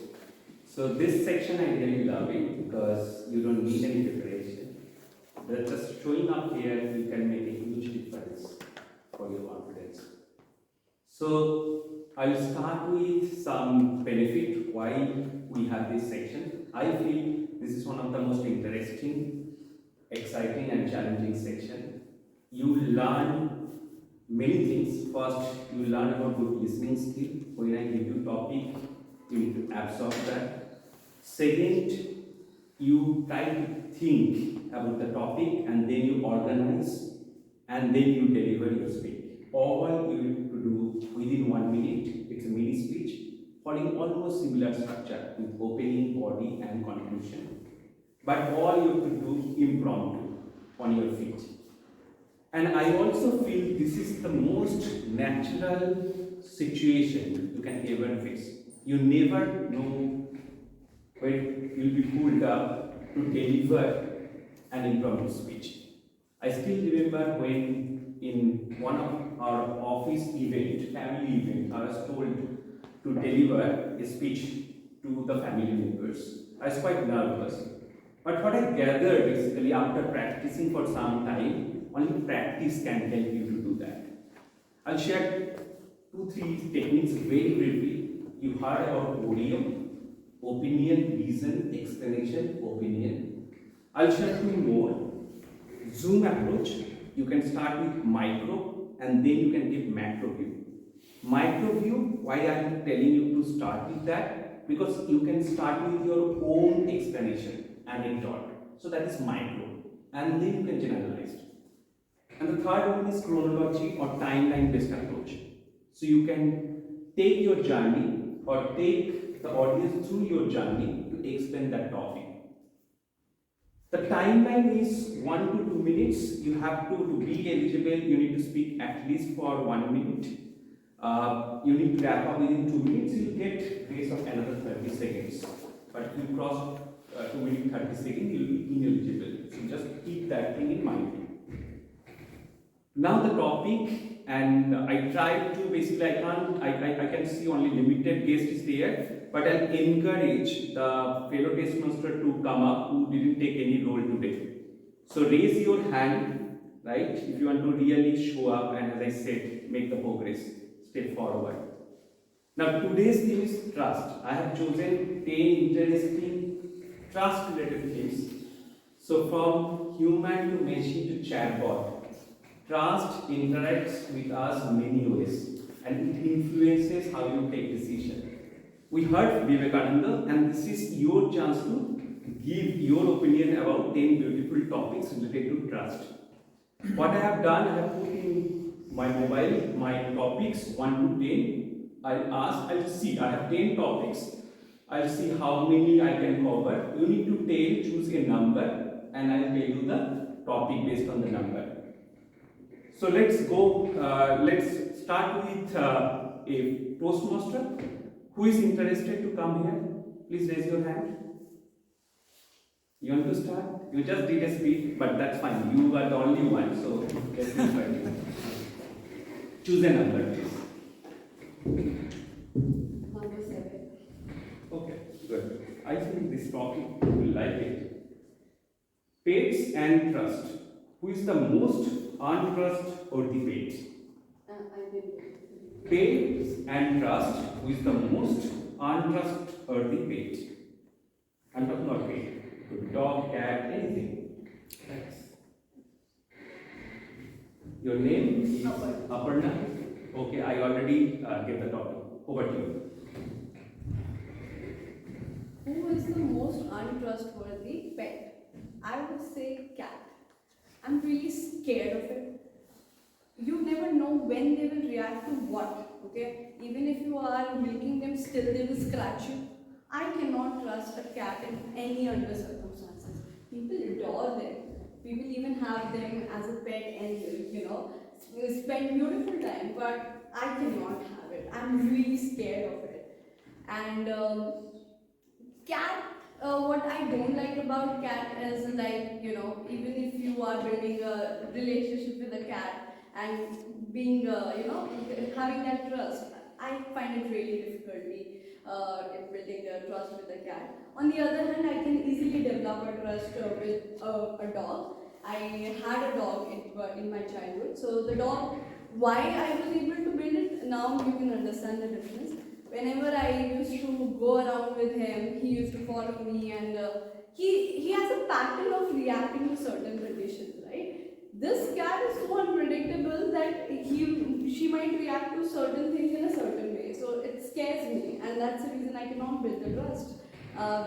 So this section I really love it because you don't need any preparation. But just showing up here, you can make a huge difference for your confidence. So I'll start with some benefit why we have this section. I feel this is one of the most interesting, exciting and challenging section. You learn many things. First, you learn about good listening skill. When I give you topic, you need to absorb that. Second, you try to think about the topic and then you organize and then you deliver your speech. All you need to do within 1 minute, it's a mini speech, following almost similar structure with opening, body and conclusion. But all you have to do impromptu on your feet. And I also feel this is the most natural situation you can ever face. You never know when you'll be pulled up to deliver an impromptu speech. I still remember when in one of our office event, family event, I was told to deliver a speech to the family members. I was quite nervous. But what I gathered basically after practicing for some time, only practice can help you to do that. I'll share 2-3 techniques very briefly. You heard about podium, opinion, reason, explanation, opinion. I'll share 2 more. Zoom approach. You can start with micro and then you can give macro view. Micro view, why I am telling you to start with that? Because you can start with your own explanation and a dot. So that is micro. And then you can generalize. And the third one is chronology or timeline based approach. So you can take your journey or take the audience through your journey to explain that topic. The timeline is 1 to 2 minutes. You have to be eligible, you need to speak at least for 1 minute. You need to wrap up within 2 minutes, you'll get grace of another 30 seconds. But if you cross 2 minutes 30 seconds, you'll be ineligible. So just keep that thing in mind. Now the topic, and I tried to basically, I can see only limited guests there, but I'll encourage the fellow Toastmaster to come up who didn't take any role today. So raise your hand, right, if you want to really show up and, as I said, make the progress, step forward. Now today's theme is trust. I have chosen 10 interesting trust related themes. So from human to machine to chatbot, trust interacts with us many ways and it influences how you take decisions. We heard Vivekanand, and this is your chance to give your opinion about 10 beautiful topics related to trust. What I have done, I have put in my mobile my topics 1 to 10. I'll see, I have 10 topics. I'll see how many I can cover. You need to choose a number and I'll tell you the topic based on the number. So let's go, let's start with a Toastmaster. Who is interested to come here? Please raise your hand. You want to start? You just did a speech, but that's fine. You are the only one, so let's invite you. Choose a number, please. Number 7. Okay, good. I think this topic you will like it. Pets and trust. Who is the most untrustworthy pet? I did. Pets and trust. Who is the most untrustworthy pet? I'm talking about pet. Could be dog, cat, anything. Thanks. Your name is Aparna. Okay, I already gave the topic. Over to you. Who is the most untrustworthy pet? I would say cat. I'm really scared of it. You never know when they will react to what, okay? Even if you are milking them, still they will scratch you. I cannot trust a cat in any under circumstances. People adore them. People even have them as a pet and, spend beautiful time, but I cannot have it. I'm really scared of it. And cat, what I don't like about cat is like, even if you are building a relationship with a cat and being, having that trust, I find it really difficulty in building a trust with a cat. On the other hand, I can easily develop a trust with a dog. I had a dog in my childhood, so the dog, why I was able to build it, now you can understand the difference. Whenever I used to go around with him, he used to follow me, and he has a pattern of reacting to certain conditions, right? This cat is so unpredictable that she might react to certain things in a certain way. So it scares me, and that's the reason I cannot build the trust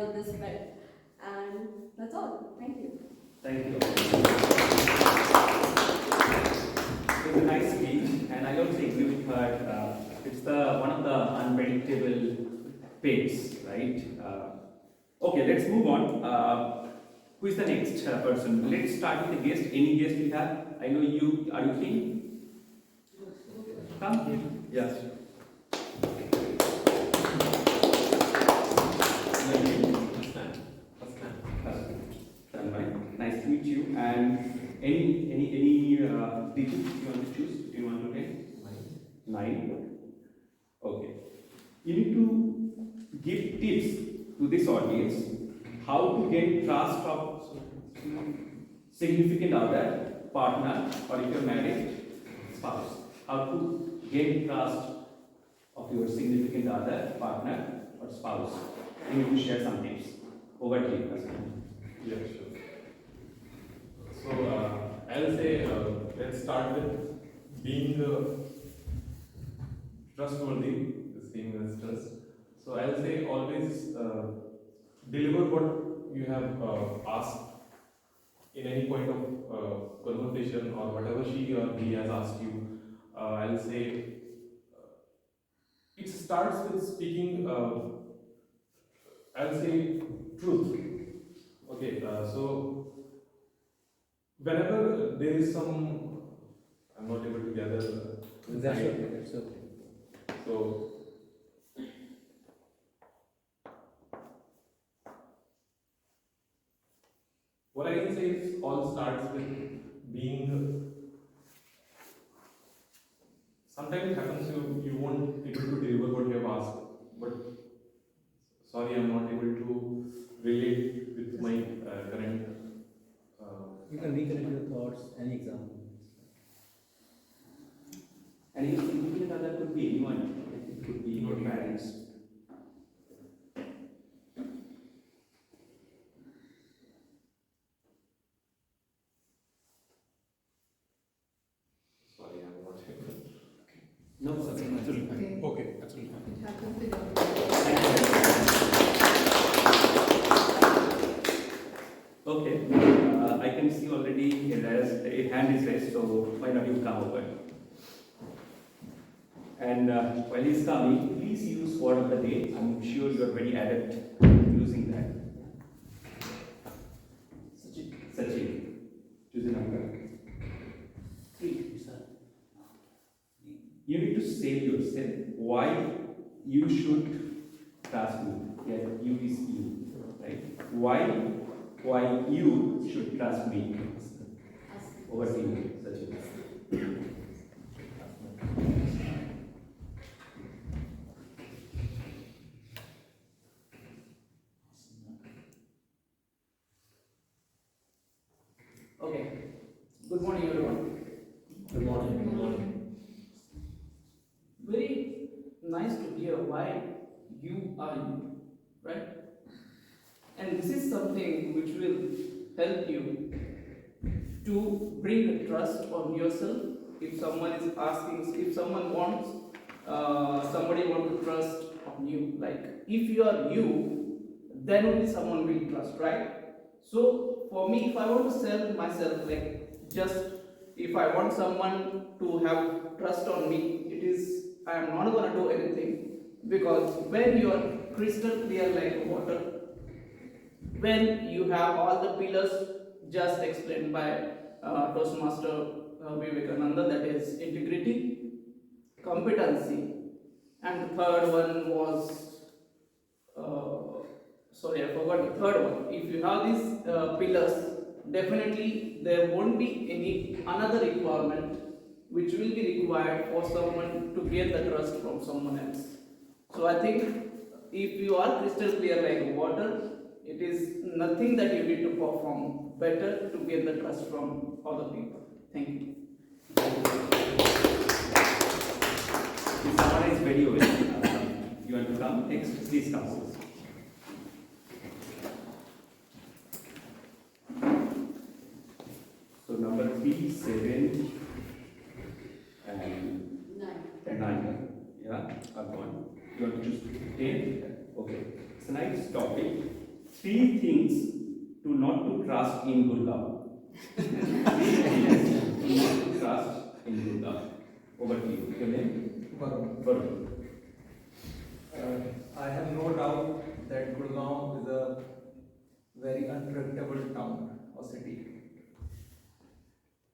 with this pet. And that's all. Thank you. Thank you. It's a nice speech, and I also agree with her. It's one of the unpredictable pets, right? Okay, let's move on. Who is the next person? Let's start with the guest. Any guest we have? I know you. Are you keen? Come. Yes. Nice to meet you. And any digits you want to choose? Do you want to take? 9. Okay. You need to give tips to this audience how to gain trust of significant other, partner, or if you're married, spouse. How to gain trust of your significant other, partner, or spouse. You need to share some tips. Over to you, President. Yeah, sure. So I'll say let's start with being trustworthy, the same as trust. So I'll say always deliver what you have asked in any point of conversation or whatever she or he has asked you. I'll say it starts with speaking. I'll say truth. Okay, so whenever there is some, I'm not able to gather. That's okay. That's okay. So what I can say is all starts with being. Sometimes it happens you won't able to deliver what you have asked, but sorry, I'm not able to relate with my current. You can reconnect your thoughts. Any example? And your significant other could be anyone. It could be your parents. Sorry, I'm not able. No, absolutely fine. Okay, absolutely fine. It happens with Okay, I can see already a hand is raised, so why not you come over? And while he's coming, please use word of the day. I'm sure you are very adept using that. Sachin. Choose a number. 3, sir. You need to say yourself why you should trust me. Yeah, you is you, right? Why you should trust me. Over to you, Sachin. Okay. Good morning, everyone. Good morning. Good morning. Very nice to hear why you are you, right? And this is something which will help you to bring a trust on yourself. If someone is asking, if someone wants, somebody wants to trust on you. Like if you are you, then only someone will trust, right? So for me, if I want to sell myself, like just if I want someone to have trust on me, it is I am not gonna do anything, because when you are crystal clear like water, when you have all the pillars just explained by Toastmaster Vivekananda, that is integrity, competency, and the third one was sorry, I forgot the third one. If you have these pillars, definitely there won't be any another requirement which will be required for someone to gain the trust from someone else. So I think if you are crystal clear like water, it is nothing that you need to perform better to gain the trust from other people. Thank you. If someone is very well, you want to come next? Please come. So number 3, 7, and 9. Yeah, I've gone. You want to choose 10? Okay. It's a nice topic. 3 things to not to trust in Gurgaon. 3 things to not to trust in Gurgaon. Over to you. Your name? Varun. I have no doubt that Gurgaon is a very unpredictable town or city.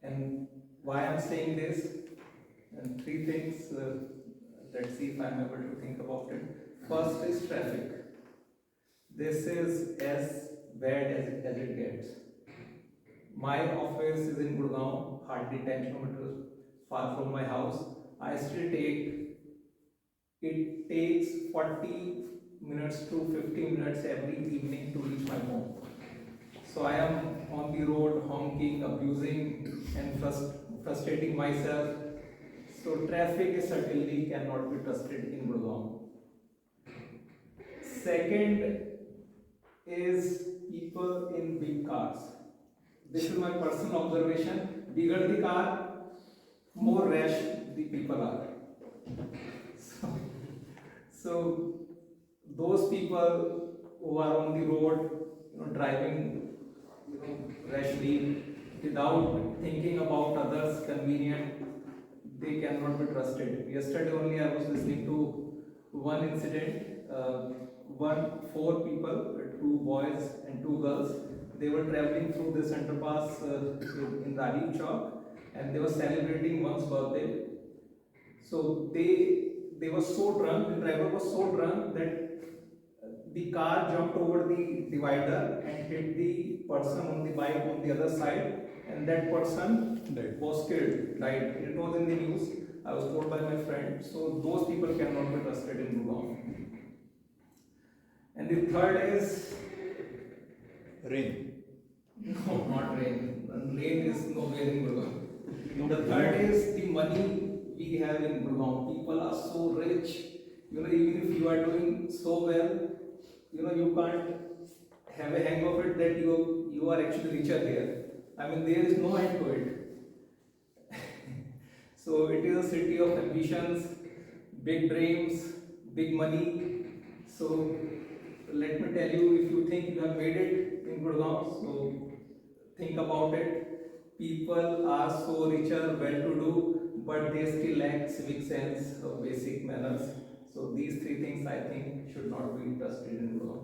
And why I'm saying this, and 3 things, let's see if I'm able to think about it. First is traffic. This is as bad as it gets. My office is in Gurgaon, hardly 10 kilometers far from my house. It takes 40 minutes to 50 minutes every evening to reach my home. So I am on the road honking, abusing and frustrating myself. So traffic certainly cannot be trusted in Gurgaon. Second is people in big cars. This is my personal observation. Bigger the car, more rash the people are. So those people who are on the road, driving, rashly, without thinking about others' convenience, they cannot be trusted. Yesterday only I was listening to one incident. 4 people, 2 boys and 2 girls. They were traveling through this underpass in Rajiv Chowk, and they were celebrating one's birthday. So they were so drunk. The driver was so drunk that the car jumped over the divider and hit the person on the bike on the other side, and that person was killed, died. It was in the news. I was told by my friend. So those people cannot be trusted in Gurgaon. And the third is Rain. no, not rain. Rain is nowhere in Gurgaon. The third is the money we have in Gurgaon. People are so rich. Even if you are doing so well, you can't have a hang of it that you are actually richer here. I mean, there is no end to it. So it is a city of ambitions, big dreams, big money. So let me tell you, if you think you have made it in Gurgaon, so think about it. People are so richer, well-to-do, but they still lack civic sense or basic manners. So these 3 things I think should not be trusted in Gurgaon.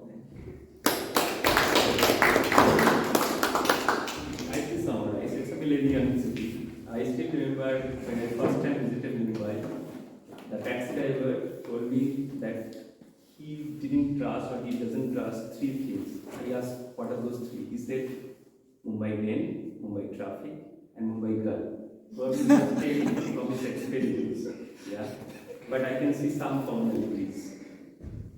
I to summarize, it's a millennium city. I still remember when I first time visited Mumbai, the taxi driver told me that he didn't trust or he doesn't trust 3 things. I asked, what are those 3? He said, Mumbai rain, Mumbai traffic, and Mumbai gun. Probably not taken from his experience. Yeah. But I can see some commonalities.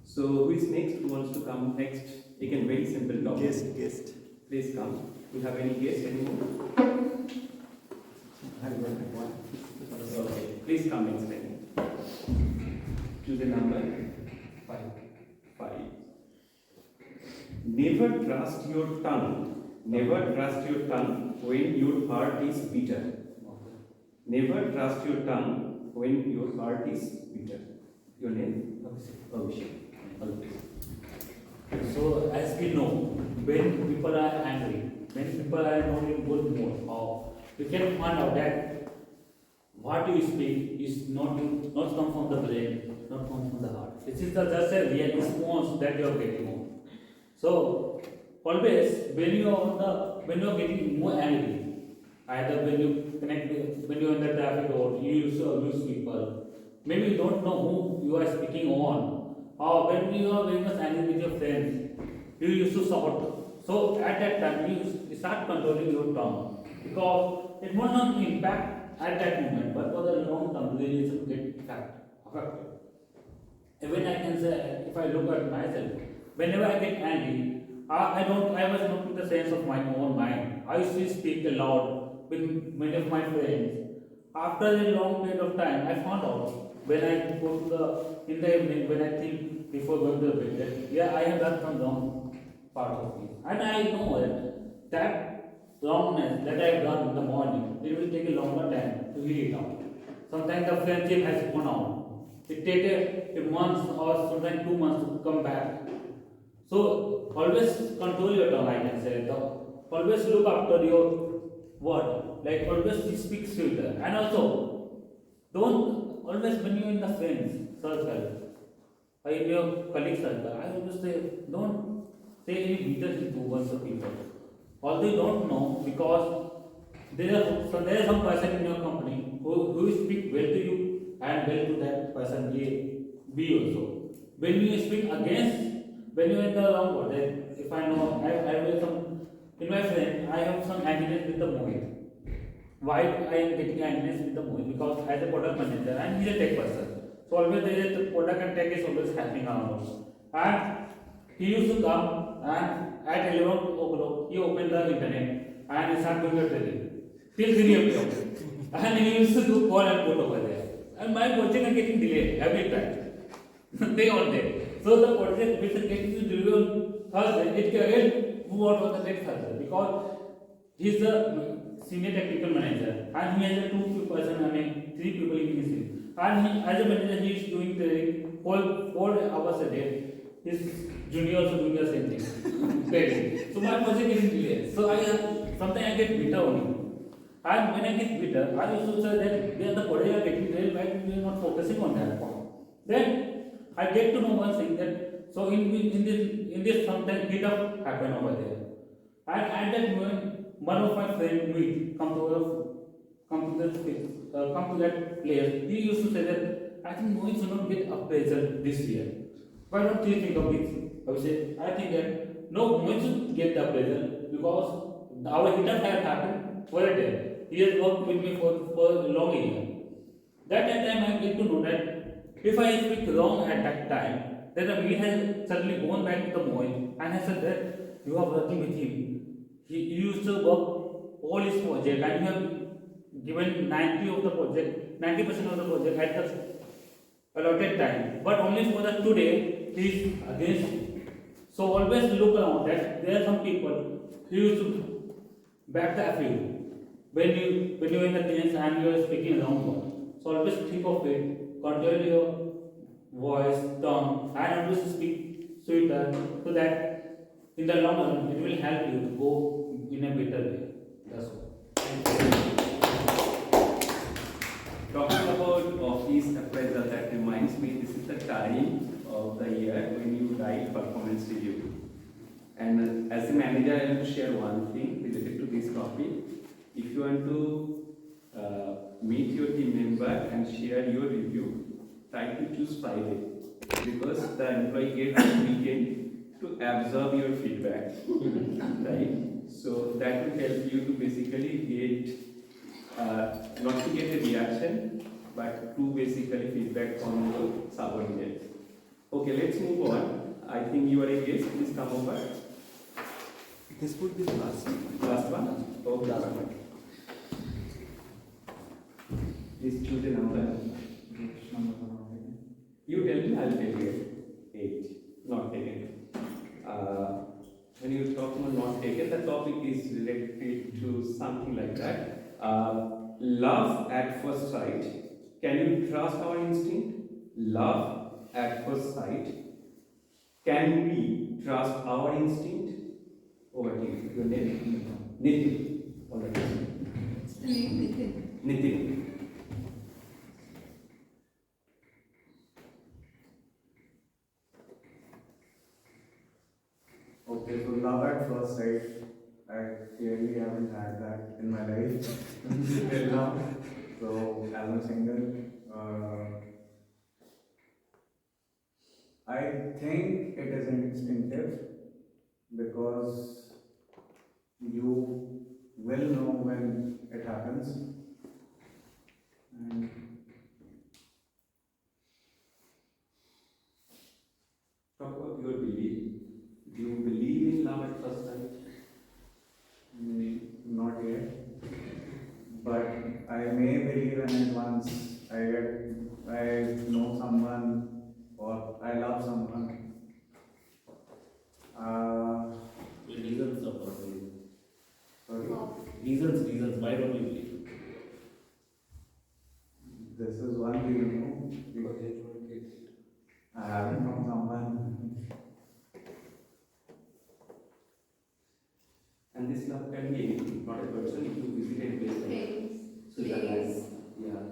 So who is next? Who wants to come next? Again, very simple topic. Guest. Please come. Do you have any guest anymore? Okay. Please come next time. Choose a number. 5. Never trust your tongue. Never trust your tongue when your heart is bitter. Never trust your tongue when your heart is bitter. Your name? Abhishek. So as we know, when people are angry, when people are not in good mood, or you can find out that what you speak is not come from the brain, not come from the heart. This is just a real response that you are getting on. So always when you are getting more angry, either when you connect when you are in the traffic road, you use people. Maybe you don't know who you are speaking on, or when you are very much angry with your friends, you used to shout. So at that time, you start controlling your tongue because it will not impact at that moment, but for the long term, relationship get affected. Even I can say, if I look at myself, whenever I get angry, I was not in the sense of my own mind. I used to speak aloud with many of my friends. After a long period of time, I found out when I go to in the evening, when I think before going to the bed, that, yeah, I have done some wrong part of me. And I know that wrongness that I have done in the morning, it will take a longer time to heal it out. Sometimes the friendship has gone out. It takes a month or sometimes 2 months to come back. So always control your tongue, I can say. Always look after your word. Like always speak sweeter. And also, don't always when you're in the friends circle or in your colleague circle, I always say don't say any bitter thing towards the people. Although you don't know because there is some person in your company who speak well to you and well to that person be also. When you speak against, when you are in the wrong word, like if I know I have some in my friend, I have some angriness with the Mohit. Why I am getting angriness with the Mohit? Because as a product manager and he is a tech person. So always there is the product and tech is always happening around us. And he used to come and at 11 o'clock he opened the internet and he started doing the trading. Till 3 o'clock. And he used to do call and put over there. And my project are getting delayed every time. They all day. So the project which is getting delivered on Thursday, it can again move out on the next Thursday because he is the senior technical manager and he has a 3 people in his team. And he, as a manager, he is doing training 4 hours a day. His junior also doing the same thing. So my project is delayed. So sometimes I get bitter on him. And when I get bitter, I also say that where the project are getting delayed, why we are not focusing on that point. Then I get to know one thing that so in this sometimes heat up happen over there. And at that moment, one of my friends come to that place. He used to say that I think Mohit should not get appraisal this year. Why don't you think of this? I would say I think that no, Mohit should get the appraisal because our heat up had happened for a day. He has worked with me for a long year. That time I get to know that if I speak wrong at that time, then the meat has suddenly gone back to the Mohit and has said that you are working with him. He used to work all his project and you have given 90% of the project at the allotted time. But only for the today he is against you. So always look around that there are some people who used to backstab you when you are in the tense and you are speaking wrong word. So always think of it, control your voice, tongue, and always speak sweeter so that in the long run it will help you to go in a better way. That's all. Talking about office appraisal, that reminds me, this is the time of the year when you write performance review. And as a manager, I want to share one thing related to this topic. If you want to meet your team member and share your review, try to choose Friday because the employee gets the weekend to absorb your feedback, right? So that will help you to basically get, not to get a reaction, but to basically feedback from your subordinates. Okay, let's move on. I think you are a guest. Please come over. This would be the last one. Okay. Last one. Please choose a number. You tell me, I'll tell you. 8. Not taken. When you talk about not taken, the topic is related to something like that. Love at first sight. Can you trust our instinct? Love at first sight. Can we trust our instinct. Over to you. Your name? Nitin. All right. What's the name? Nitin. Nitin. Okay, so love at first sight. I clearly haven't had that in my life till now. So as a single, I think it is instinctive because you will know when it happens. And Talk about your belief. Do you believe in love at first sight? not yet, but I may believe in it once I know someone or I love someone. Reasons of what you Sorry, reasons, why don't you believe? this is one reason. I haven't known someone. And this love can be anything, not a person. If you visit a place, so that is, yeah.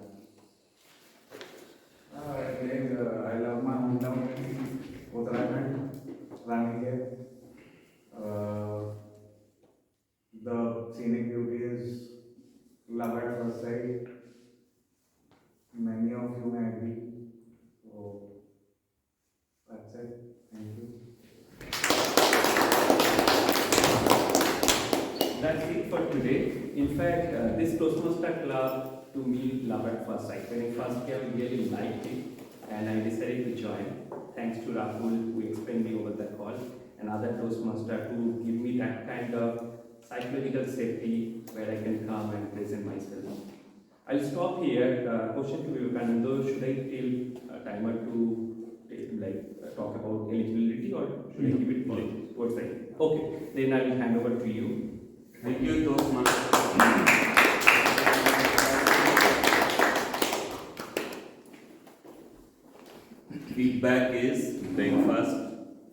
I love my hometown, Uttarakhand, Ranike. The scenic beauty is love at first sight. Many of you may agree. So that's it. Thank you. That's it for today. In fact, this Toastmaster Club to me love at first sight. When I first came, I really liked it, and I decided to join. Thanks to Rahul who explained me over the call, and other Toastmaster who give me that kind of psychological safety where I can come and present myself. I'll stop here. Question to Vivekanand, though, should I tell a timer to talk about eligibility, or should I keep it towards the end? Okay, then I will hand over to you. Thank you, Toastmasters. Feedback is breakfast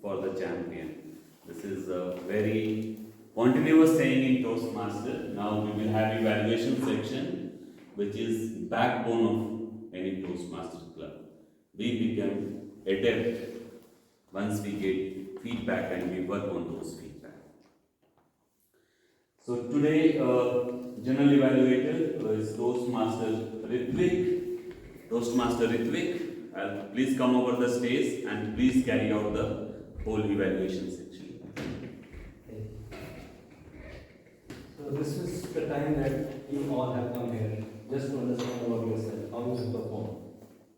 for the champion. This is a very continuous saying in Toastmaster. Now we will have evaluation section, which is backbone of any Toastmasters club. We become adept once we get feedback and we work on those feedback. So today, general evaluator is Toastmaster Ritvik. Toastmaster Ritvik, please come over the stage and please carry out the whole evaluation section. So this is the time that you all have come here just to understand about yourself, how you perform.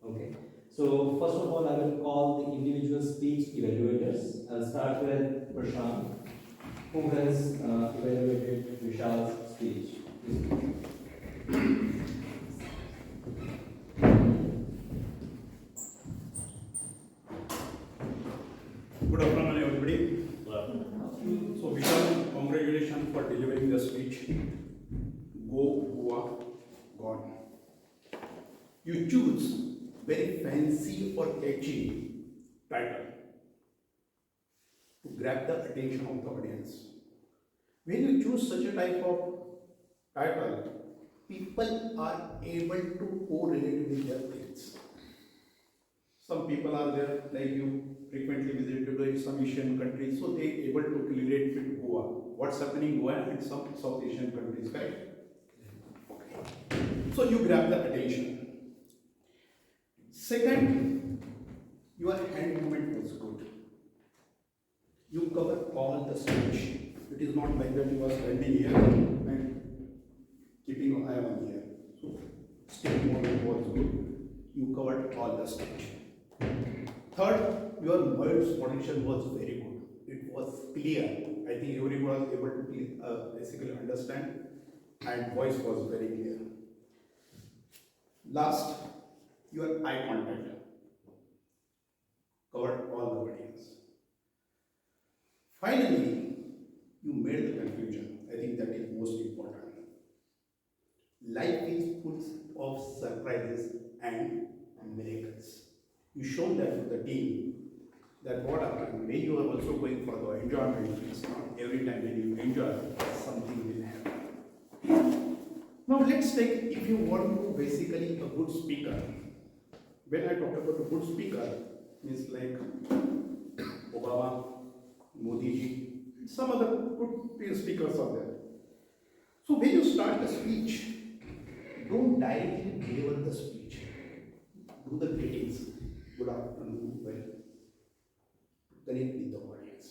Okay. So first of all, I will call the individual speech evaluators. I'll start with Prashant, who has evaluated Vishal's speech. Good afternoon, everybody. So, Vishal, congratulations for delivering the speech. Go, Goa, gone. You choose very fancy or catchy title to grab the attention of the audience. When you choose such a type of title, people are able to correlate with their things. Some people are there, like you frequently visited some Asian countries, so they able to relate with Goa. What's happening in Goa and some South Asian countries, right? Okay. So you grab the attention. Second, your hand movement was good. You cover all the stage. It is not like that you are standing here and keeping an eye on here. So stage movement was good. You covered all the stage. Third, your words potential was very good. It was clear. I think everyone was able to basically understand, and voice was very clear. Last, your eye contact covered all the audience. Finally, you made the conclusion. I think that is most important. Life is full of surprises and miracles. You showed that to the team that what happened, when you are also going for the enjoyment, it's not every time when you enjoy, something will happen. Now let's take, if you want to basically a good speaker, when I talk about a good speaker, means like Obama, Modi ji, some other good speakers are there. So when you start a speech, don't directly deliver the speech. Do the greetings. Good afternoon, well. Connect with the audience.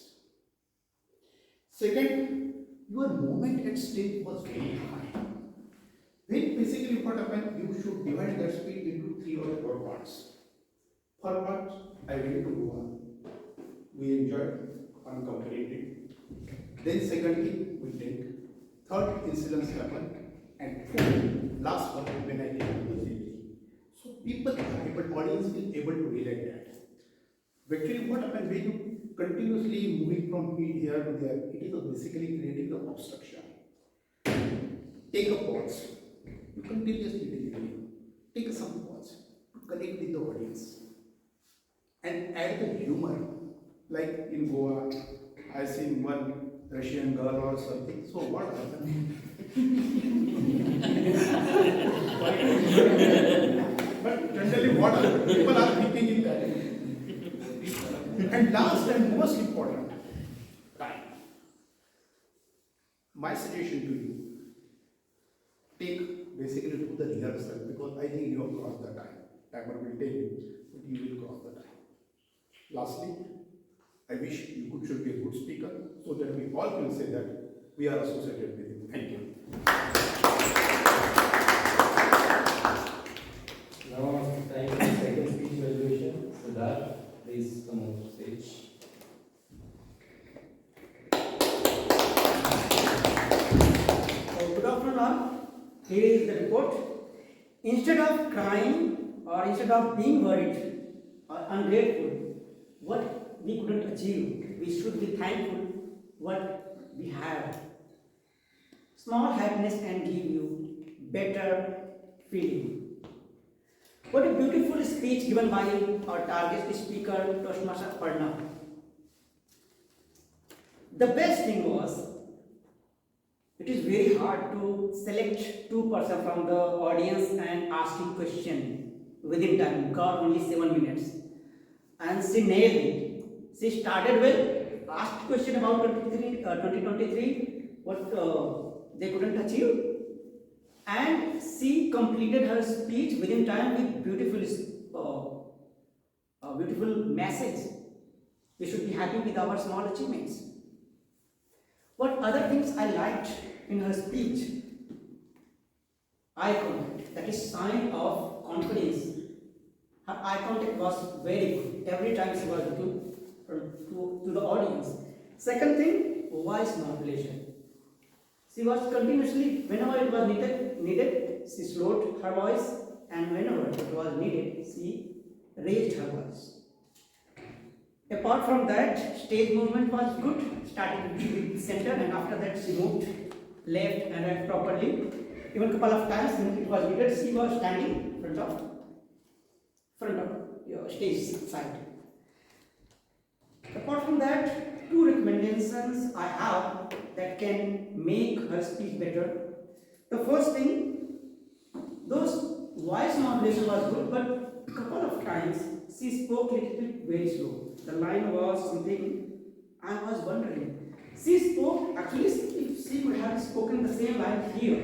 Second, your movement at stage was very high. Then basically what happened, you should divide that speech into 3 or 4 parts. For part, I went to Goa. We enjoyed uncomfortably. Then secondly, we did. Third incidents happened. And fourth, last one, when I came to the city. So people are able, audience will able to relate that. Actually, what happened when you continuously moving from here to there, it is basically creating the obstruction. Take a pause. You continuously deliver. Take some pause to connect with the audience. And add the humor. Like in Goa, I seen one Russian girl or something. So what happened? But generally what happened? People are thinking in that. And last and most important, time. My suggestion to you, take basically do the rehearsal, because I think you have crossed the time. Timer will tell you, but you will cross the time. Lastly, I wish you should be a good speaker, so that we all will say that we are associated with you. Thank you. Now, time for second speech evaluation. Siddharth, please come on stage. Good afternoon all. Here is the report. Instead of crying or instead of being worried or ungrateful, what we couldn't achieve, we should be thankful what we have. Small happiness can give you better feeling. What a beautiful speech given by our target speaker, Toastmaster Aparna. The best thing was, it is very hard to select 2 persons from the audience and asking question within time. Got only 7 minutes, and she nailed it. She started well, asked question about 2023, what they couldn't achieve, and she completed her speech within time with beautiful message. We should be happy with our small achievements. What other things I liked in her speech? Eye contact, that is sign of confidence. Her eye contact was very good every time she was looking to the audience. Second thing, voice modulation. She was continuously, whenever it was needed, she slowed her voice, and whenever it was needed, she raised her voice. Apart from that, stage movement was good, starting with the center, and after that she moved left and right properly. Even couple of times when it was needed, she was standing front of your stage side. Apart from that, 2 recommendations I have that can make her speech better. The first thing, those voice modulation was good, but couple of times she spoke a little bit very slow. The line was something I was wondering. She spoke, actually, if she could have spoken the same line here,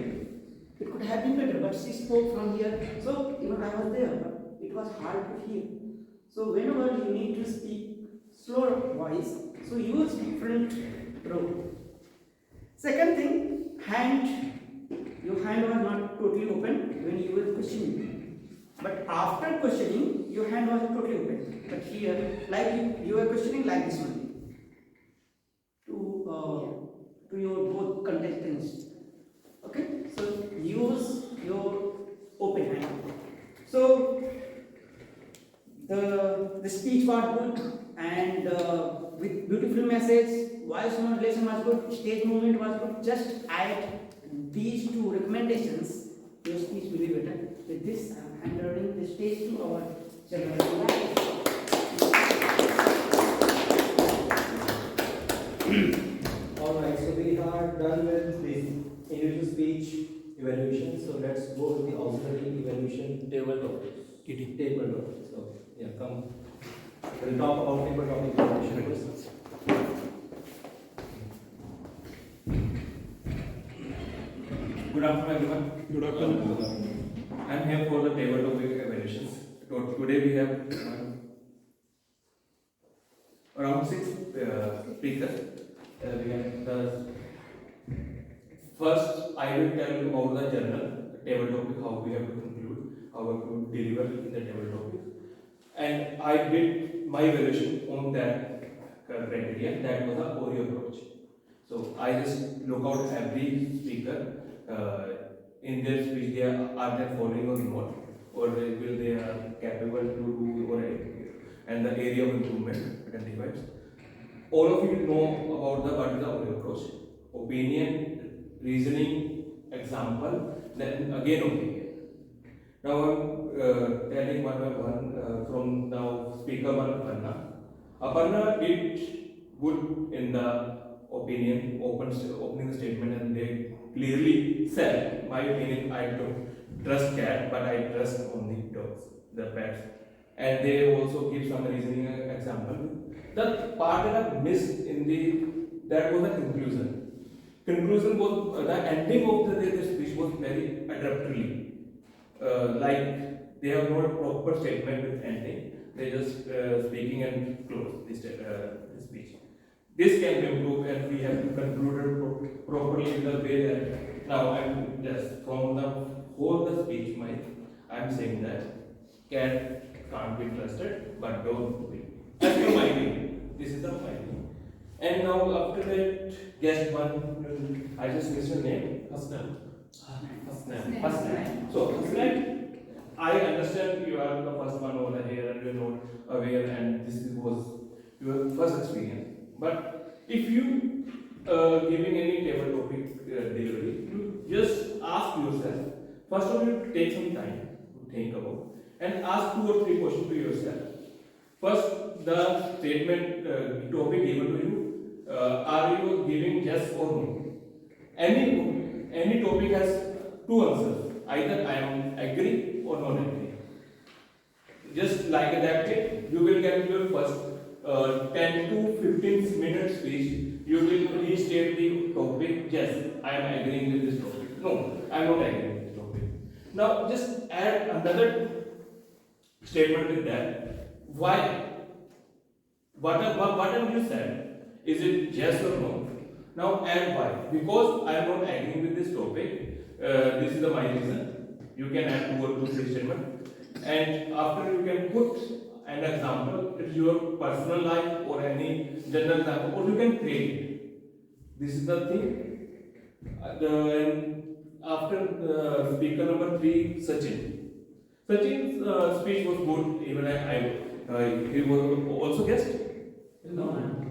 it could have been better, but she spoke from here. So even I was there, but it was hard to hear. So whenever you need to speak slower voice, so use different row. Second thing, your hand was not totally open when you were questioning. But after questioning, your hand was totally open. But here, like you were questioning like this one. To your both contestants. Okay? So use your open hand. So the speech was good, and with beautiful message, voice modulation was good, stage movement was good. Just add these 2 recommendations, your speech will be better. With this, I am handing the stage to our general. Alright, so we are done with this individual speech evaluation. So let's go with the auxiliary evaluation. Table topics. Table topics. Okay, yeah, come. We'll talk about table topic evaluation first. Good afternoon, everyone. Good afternoon. I'm here for the table topic evaluations. Today we have around 6 speakers. We have the first. I will tell you about the general table topic, how we have to conclude, how we have to deliver in the table topic, and I did my evaluation on that criteria. That was the ORIO approach. So I just look out every speaker in their speech. Are they following or not, or will they are capable to do, or and the area of improvement identified. All of you know about the what is the ORIO approach: opinion, reasoning, example, then again opinion. Now I'm telling one by one from now speaker one Aparna. Aparna did good in the opinion, opening the statement, and they clearly said, my opinion, I don't trust cat, but I trust only dogs, the pets. And they also give some reasoning example. The part that I missed in that was the conclusion. Conclusion was the ending of the speech was very abruptly. Like they have no proper statement with ending. They just speaking and close this speech. This can be improved, and we have to conclude it properly in the way that now I'm just from the whole the speech, I'm saying that cat can't be trusted, but dog will. That's my opinion. This is the my opinion. And now after that, guest one, I just missed your name. Hasnan. Hasnan. So Hasnan, I understand you are the first one over here and you're not aware, and this was your first experience. But if you giving any table topic delivery, you just ask yourself. First of all, you take some time to think about and ask 2 or 3 questions to yourself. First, the statement topic given to you, are you giving yes or no? Any topic has 2 answers. Either I am agree or not agree. Just like that way, you will get your first 10 to 15 minute speech. You will restate the topic. Yes, I am agreeing with this topic. No, I am not agreeing with this topic. Now, just add another statement with that. Why? Whatever you said, is it yes or no? Now add why. Because I am not agreeing with this topic. This is my reason. You can add 2 or 3 statements, and after you can put an example. It's your personal life or any general example, or you can create it. This is the thing. After speaker number 3, Sachin. Sachin's speech was good. Even he was also guest. No,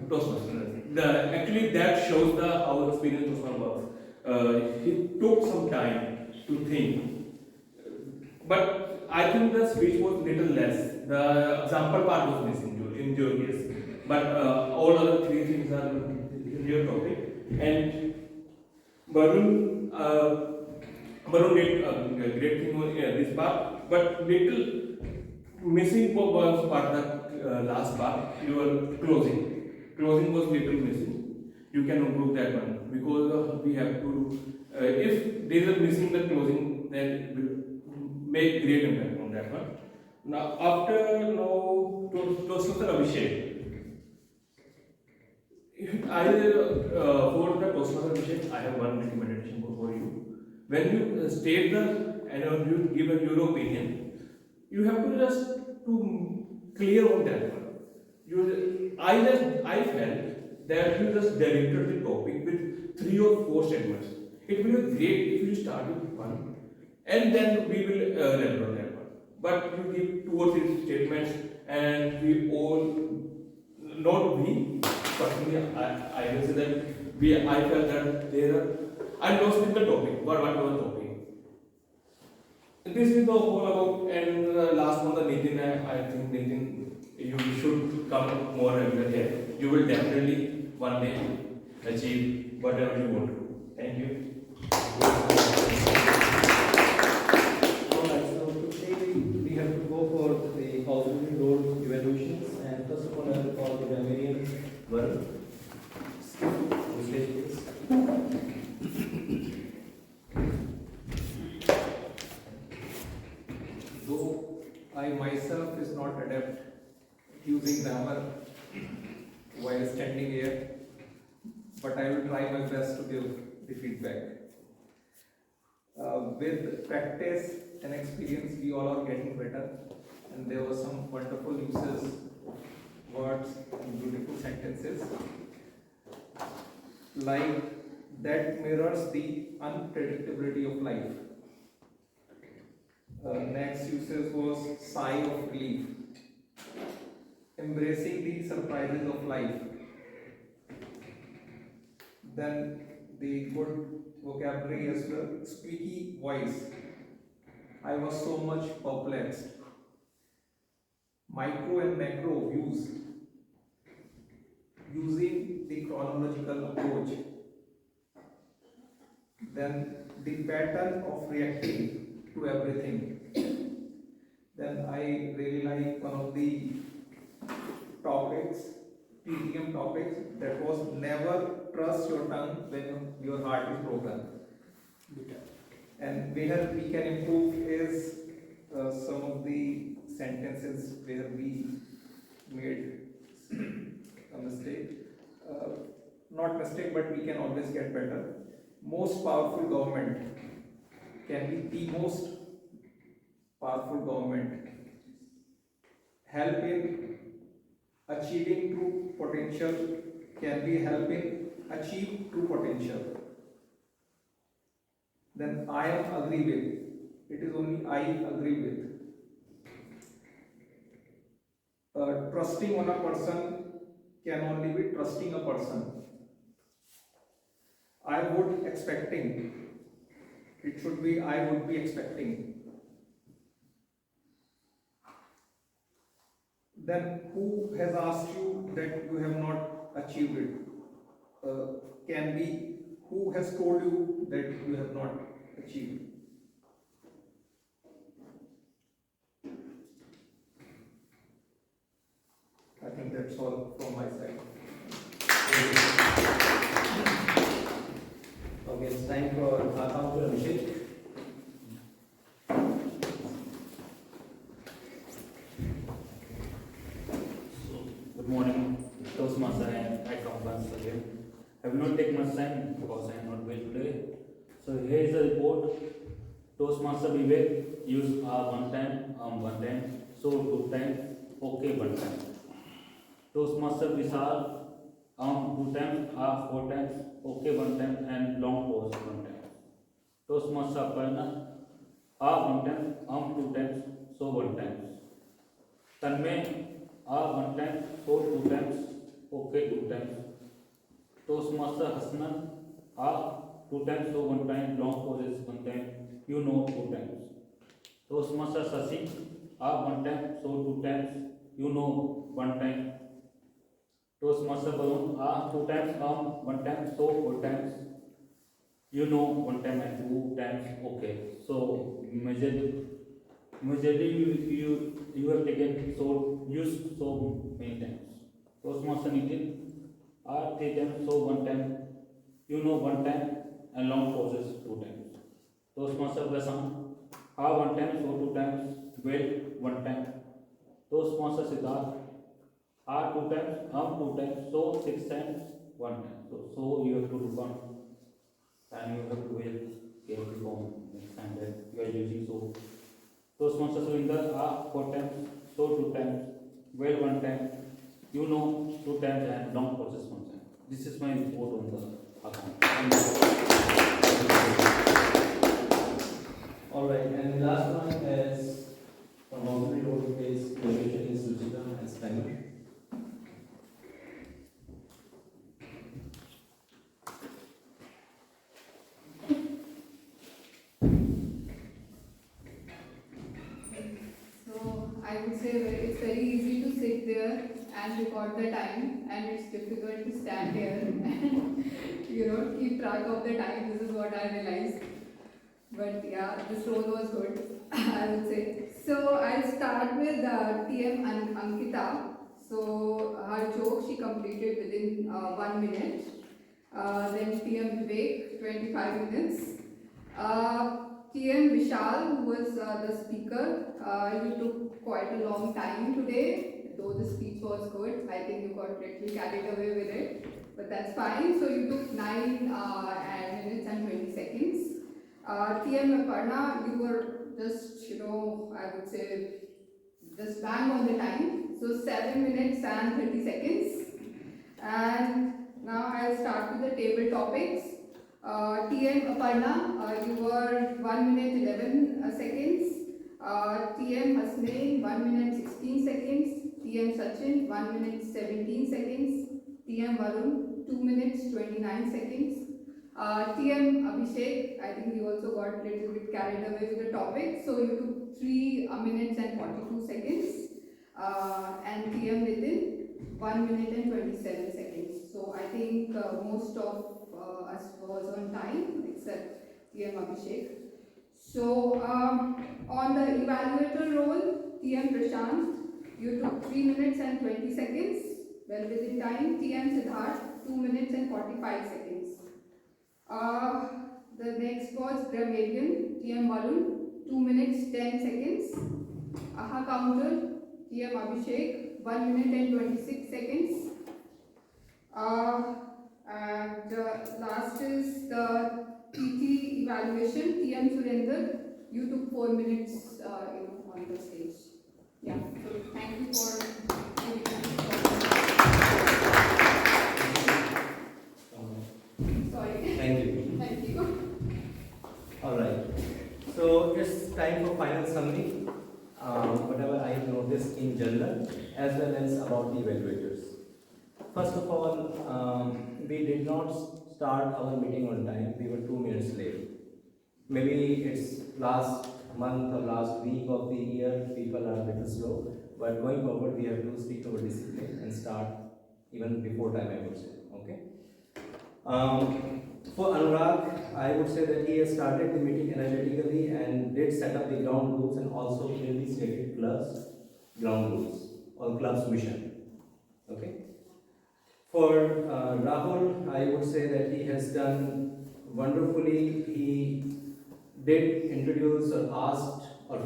Toastmasters. Actually, that shows how experience Toastmasters works. He took some time to think, but I think the speech was little less. The example part was missing in your case, but all other 3 things are in your topic. And Varun did a great thing on this part, but little missing was part the last part. Your closing was little missing. You can improve that one because we have to. If there is missing the closing, then it will make great impact on that one. Now after Toastmaster Abhishek. For the Toastmaster Abhishek, I have one recommendation for you. When you state and you give your opinion, you have to just to clear on that one. I felt that you just directed the topic with 3 or 4 statements. It will be great if you start with one, and then we will elaborate on that one. But you give 2 or 3 statements, and we all, not me personally, I will say that I felt that I lost with the topic. What was the topic? This is the whole about, and the last one, the Nitin. I think Nitin, you should come more regular here. You will definitely one day achieve whatever you want to do. Thank you. Alright, so today we have to go for the auxiliary role evaluations, and first of all I will call the Vivekanand Varun. On stage, please. Though I myself is not adept using grammar while standing here, but I will try my best to give the feedback. With practice and experience, we all are getting better, and there were some wonderful uses of words and beautiful sentences. Like that mirrors the unpredictability of life. Next usage was sigh of relief, embracing the surprises of life. Then the good vocabulary as well, squeaky voice. I was so much perplexed. Micro and macro views, using the chronological approach. Then the pattern of reacting to everything. Then I really like one of the topics, TTM topics, that was never trust your tongue when your heart is broken. And where we can improve is some of the sentences where we made a mistake. Not mistake, but we can always get better. Most powerful government can be the most powerful government. Help in achieving true potential can be help in achieve true potential. Then I am agree with. It is only I agree with. Trusting on a person can only be trusting a person. I would expecting. It should be I would be expecting. Then who has asked you that you have not achieved it? Can be who has told you that you have not achieved. I think that's all from my side. Okay, it's time for our counselor Abhishek. Good morning, Toastmaster, and I come once again. I will not take much time because I am not well today. So here is the report. Toastmaster Vivek use one time, one time, so two times, okay one time. Toastmaster Vishal 2 times, four times, okay one time, and long pause one time. Toastmaster Aparna 1 time, 2 times, so 1 time. Tanmay 1 time, so 2 times, okay 2 times. Toastmaster Hasnan 2 times, so 1 time, long pause is 1 time, you know 2 times. Toastmaster Sasi 1 time, so 2 times, you know 1 time. Toastmaster Balloon 2 times, 1 time, so 4 times, you know 1 time and 2 times, okay. So majorly you have taken so used so many times. Toastmaster Nitin 3 times, so 1 time, you know 1 time, and long pauses 2 times. Toastmaster Vasant 1 time, so 2 times, wait 1 time. Toastmaster Siddharth 2 times, 2 times, so 6 times, 1 time. So you have to do 1, and you have to wait carefully for next time that you are using. So Toastmaster Surinder 4 times, so 2 times, well 1 time, you know 2 times, and long process 1 time. This is my report on the account. Alright, and the last one is from auxiliary role is evaluation is Ruchita and Steiner. So I would say it's very easy to sit there and record the time, and it's difficult to stand here and keep track of the time. This is what I realized. But yeah, this role was good, I would say. So I'll start with TM Ankita. So her joke she completed within 1 minute. Then TM Vivek, 25 minutes. TM Vishal, who was the speaker, you took quite a long time today, though the speech was good. I think you got little carried away with it, but that's fine. So you took 9 minutes and 20 seconds. TM Aparna, you were just, I would say, just bang on the time. So 7 minutes and 30 seconds. And now I'll start with the table topics. TM Aparna, you were 1 minute 11 seconds. TM Hasnain, 1 minute 16 seconds. TM Sachin, 1 minute 17 seconds. TM Varun, 2 minutes 29 seconds. TM Abhishek, I think you also got a little bit carried away with the topic, so you took 3 minutes and 42 seconds. And TM Nitin, 1 minute and 27 seconds. So I think most of us was on time except TM Abhishek. So on the evaluator role, TM Prashant, you took 3 minutes and 20 seconds, well within time. TM Siddharth, 2 minutes and 45 seconds. The next was grammarian, TM Varun, 2 minutes 10 seconds. AHA counter, TM Abhishek, 1 minute and 26 seconds. And last is the PT evaluation, TM Surender, you took 4 minutes on the stage. Yeah, so thank you for sorry. Thank you. Thank you. Alright, so it's time for final summary. Whatever I have noticed in general as well as about the evaluators. First of all, we did not start our meeting on time. We were 2 minutes late. Maybe it's last month or last week of the year, people are a little slow. But going forward, we have to stick to our discipline and start even before time, I would say. Okay. For Anurag, I would say that he has started the meeting energetically and did set up the ground rules and also clearly stated clubs ground rules or club's mission. Okay. For Rahul, I would say that he has done wonderfully. He did introduce or asked or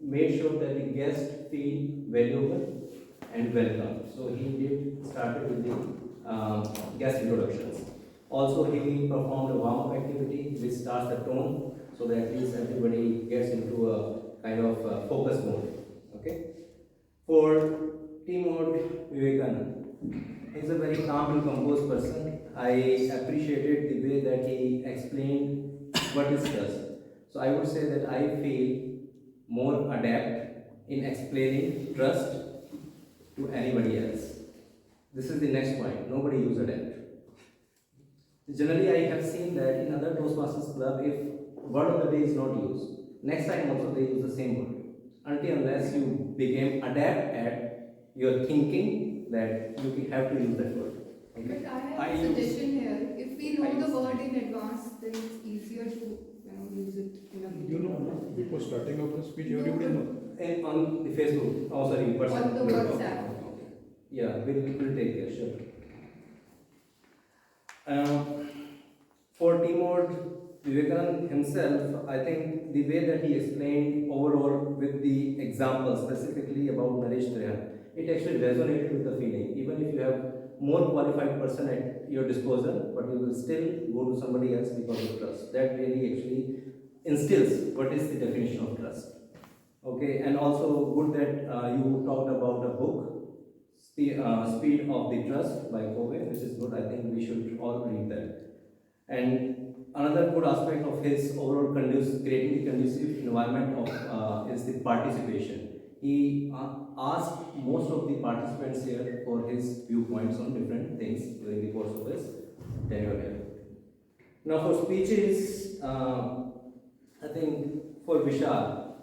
made sure that the guests feel valuable and welcome. So he did started with the guest introductions. Also, he performed a warm-up activity which starts the tone so that at least everybody gets into a kind of focus mode. Okay. For team mode, Vivekanand, he's a very calm and composed person. I appreciated the way that he explained what is trust. So I would say that I feel more adept in explaining trust to anybody else. This is the next point. Nobody uses adept. Generally, I have seen that in other Toastmasters club, if word of the day is not used, next time also they use the same word. Until unless you became adept at your thinking that you have to use that word. Okay? But I have a suggestion here. If we know the word in advance, then it's easier to use it in a meeting. Before starting of the speech, everybody knows. And on the Facebook, oh sorry, WhatsApp. On the WhatsApp. Yeah, we'll take care, sure. For Timur Vivekanand himself, I think the way that he explained overall with the example specifically about Naresh Trehan, it actually resonated with the feeling. Even if you have more qualified person at your disposal, but you will still go to somebody else because of trust. That really actually instills what is the definition of trust. Okay, and also good that you talked about the book, Speed of the Trust by Covey, which is good. I think we should all read that. And another good aspect of his overall creating the conducive environment of is the participation. He asked most of the participants here for his viewpoints on different things during the course of his tenure here. Now for speeches, I think for Vishal,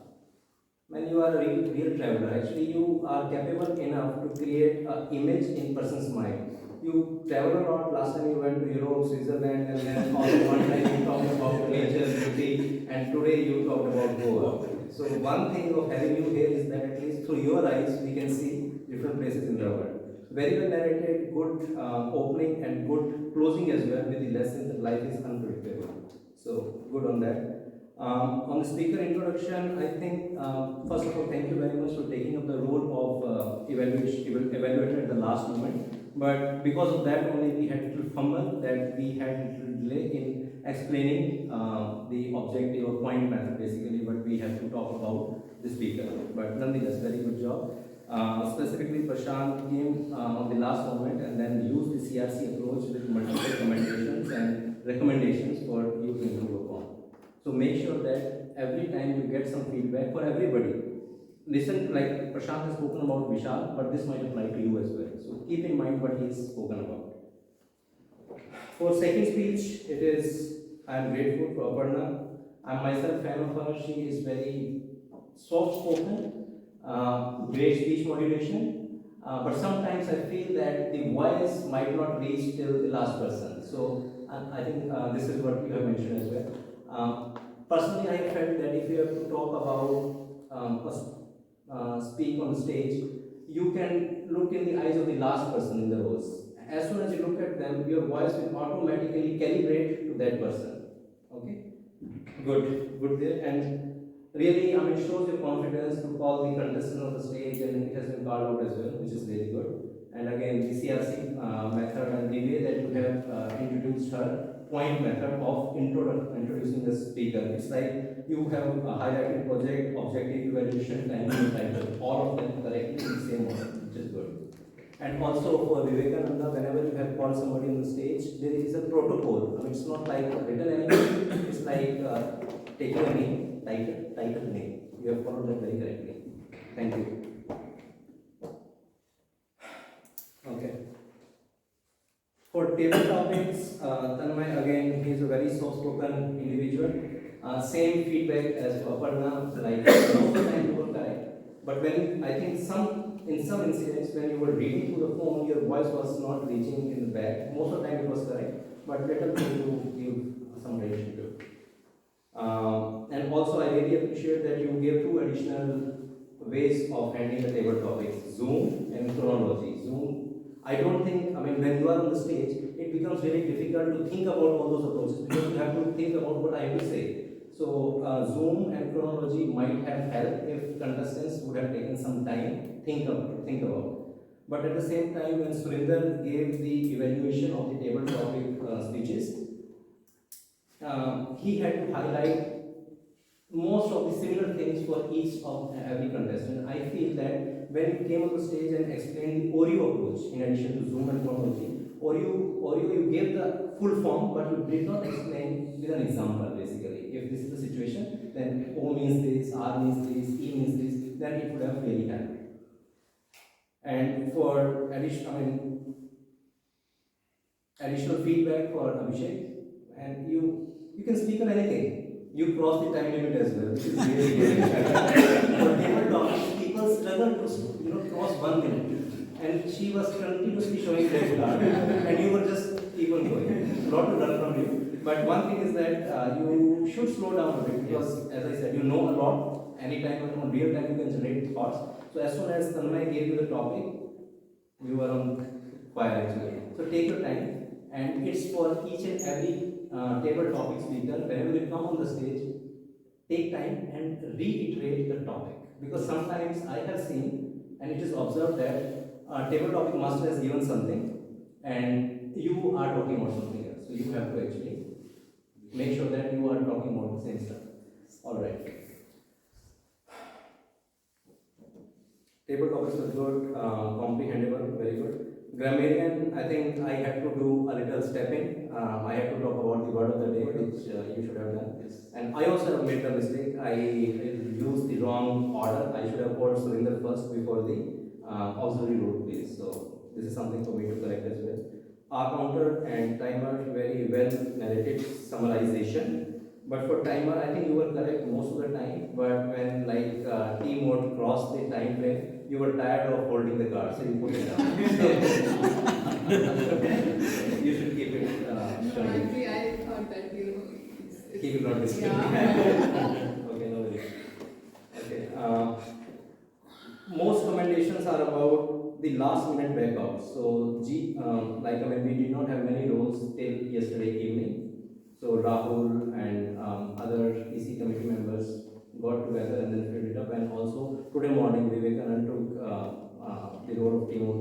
when you are a real traveler, actually you are capable enough to create an image in person's mind. You travel a lot. Last time you went to Europe, Switzerland, and then all one time you talked about nature, beauty, and today you talked about Goa. So one thing of having you here is that at least through your eyes we can see different places in the world. Very well narrated, good opening and good closing as well with the lesson that life is unpredictable. So good on that. On the speaker introduction, I think first of all, thank you very much for taking up the role of evaluator at the last moment. But because of that only we had a little fumble, that we had a little delay in explaining the objective or point method basically what we have to talk about the speaker. But nonetheless, very good job. Specifically, Prashant came on the last moment and then used the CRC approach with multiple recommendations for you to improve upon. So make sure that every time you get some feedback for everybody, listen, like Prashant has spoken about Vishal, but this might apply to you as well. So keep in mind what he has spoken about. For second speech, I am grateful for Aparna. I am myself fan of her. She is very soft spoken, great speech modulation, but sometimes I feel that the voice might not reach till the last person. So I think this is what you have mentioned as well. Personally, I felt that if you have to talk about speak on stage, you can look in the eyes of the last person in the rows. As soon as you look at them, your voice will automatically calibrate to that person. Okay, good there. And really, I mean, it shows your confidence to call the contestant on the stage, and it has been called out as well, which is really good. And again, the CRC method and the way that you have introduced her point method of introducing the speaker. It's like you have a highlighted project, objective, evaluation, timing, and title, all of them correctly in the same order, which is good. And also for Vivekananda, whenever you have called somebody on the stage, there is a protocol. I mean, it's not like a written anything, it's like taking a name, title name. You have followed that very correctly. Thank you. Okay. For table topics, Tanmay again, he is a very soft-spoken individual. Same feedback as Aparna, like most of the time you were correct. But when I think in some incidents when you were reading through the phone, your voice was not reaching in the back. Most of the time it was correct, but let us give some relation to it. And also I really appreciate that you gave two additional ways of handling the table topics, Zoom and chronology. Zoom, I don't think, I mean, when you are on the stage, it becomes really difficult to think about all those approaches because you have to think about what I have to say. So Zoom and chronology might have helped if contestants would have taken some time think about. But at the same time, when Surinder gave the evaluation of the table topic speeches, he had to highlight most of the similar things for each of every contestant. I feel that when you came on the stage and explained the Oreo approach, in addition to Zoom and chronology, Oreo you gave the full form, but you did not explain with an example basically. If this is the situation, then O means this, R means this, E means this, then it would have really helped. And for additional feedback for Abhishek, and you can speak on anything. You cross the time limit as well, which is really good. For table topics, people struggle to cross 1 minute, and she was continuously showing red card, and you were just keep on going. A lot to learn from you. But one thing is that you should slow down a bit because, as I said, you know a lot. Anytime on real time you can generate thoughts. So as soon as Tanmay gave you the topic, you were on fire actually. So take your time, and it's for each and every table topic speaker. Whenever you come on the stage, take time and reiterate the topic, because sometimes I have seen and it is observed that table topic master has given something and you are talking about something else. So you have to actually make sure that you are talking about the same stuff. All right. Table topics were good, comprehensible, very good. Grammarian, I think I had to do a little stepping. I had to talk about the word of the day, which you should have done. Yes. And I also have made the mistake. I used the wrong order. I should have called Surinder first before the auxiliary role plays. So this is something for me to correct as well. R counter and timer, very well narrated summarization. But for timer, I think you were correct most of the time. But when team mode crossed the time frame, you were tired of holding the card, so you put it down. You should keep it short. Actually, I thought that Keep it not disciplined. Yeah. Okay, no worries. Okay. Most commendations are about the last minute backup. So, we did not have many roles till yesterday evening. So, Rahul and other EC committee members got together and then filled it up. And also, today morning, Vivekanand took the role of Timur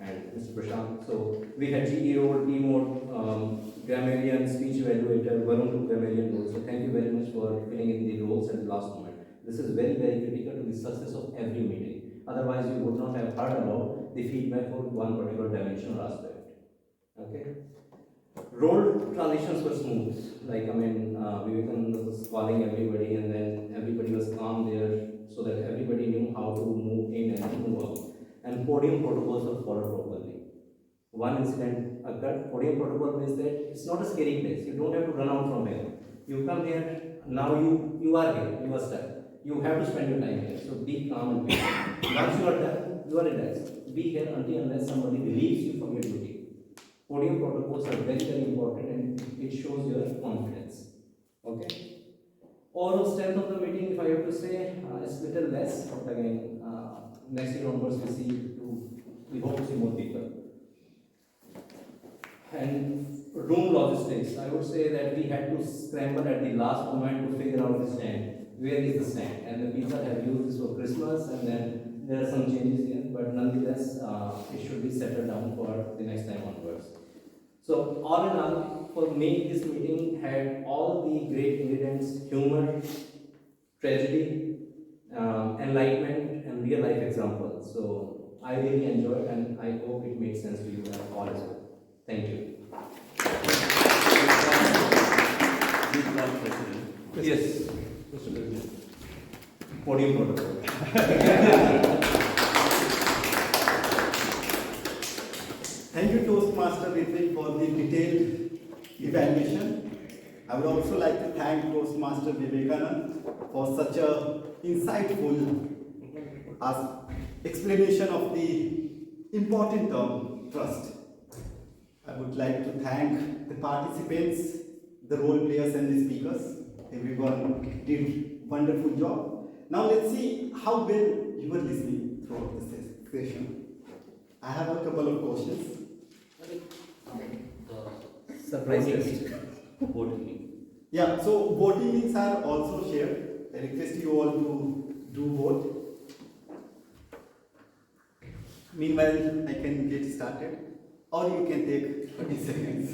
and Mr. Prashant. So, we had GE role, Timur, grammarian, speech evaluator, Varun took grammarian role. So, thank you very much for filling in the roles at the last moment. This is very, very critical to the success of every meeting. Otherwise, you would not have heard about the feedback for one particular dimension or aspect. Okay. Role transitions were smooth. Vivekanand was calling everybody, and then everybody was calm there, so that everybody knew how to move in and move out. And podium protocols were followed properly. One incident occurred. Podium protocol means that it's not a scary place. You don't have to run out from here. You come here. Now you are here. You are stuck. You have to spend your time here. So be calm and patient. Once you are done, you are relaxed. Be here until unless somebody relieves you from your duty. Podium protocols are very, very important, and it shows your confidence. Okay. Overall strength of the meeting, if I have to say, is little less. But again, next year onwards, we hope to see more people. And room logistics, I would say that we had to scramble at the last moment to figure out the stand. Where is the stand? And the people have used this for Christmas, and then there are some changes here, but nonetheless, it should be settled down for the next time onwards. So, all in all, for me, this meeting had all the great ingredients: humor, tragedy, enlightenment, and real life examples. So, I really enjoyed, and I hope it makes sense to you all as well. Thank you. Yes. Podium protocol. Thank you, Toastmaster Ritvik, for the detailed evaluation. I would also like to thank Toastmaster Vivekanand for such a insightful explanation of the important term, trust. I would like to thank the participants, the role players and the speakers. Everyone did wonderful job. Now let's see how well you were listening throughout the session. I have a couple of questions. Surprise test. Yeah, so voting links are also shared. I request you all to do vote. Meanwhile, I can get started, or you can take 30 seconds.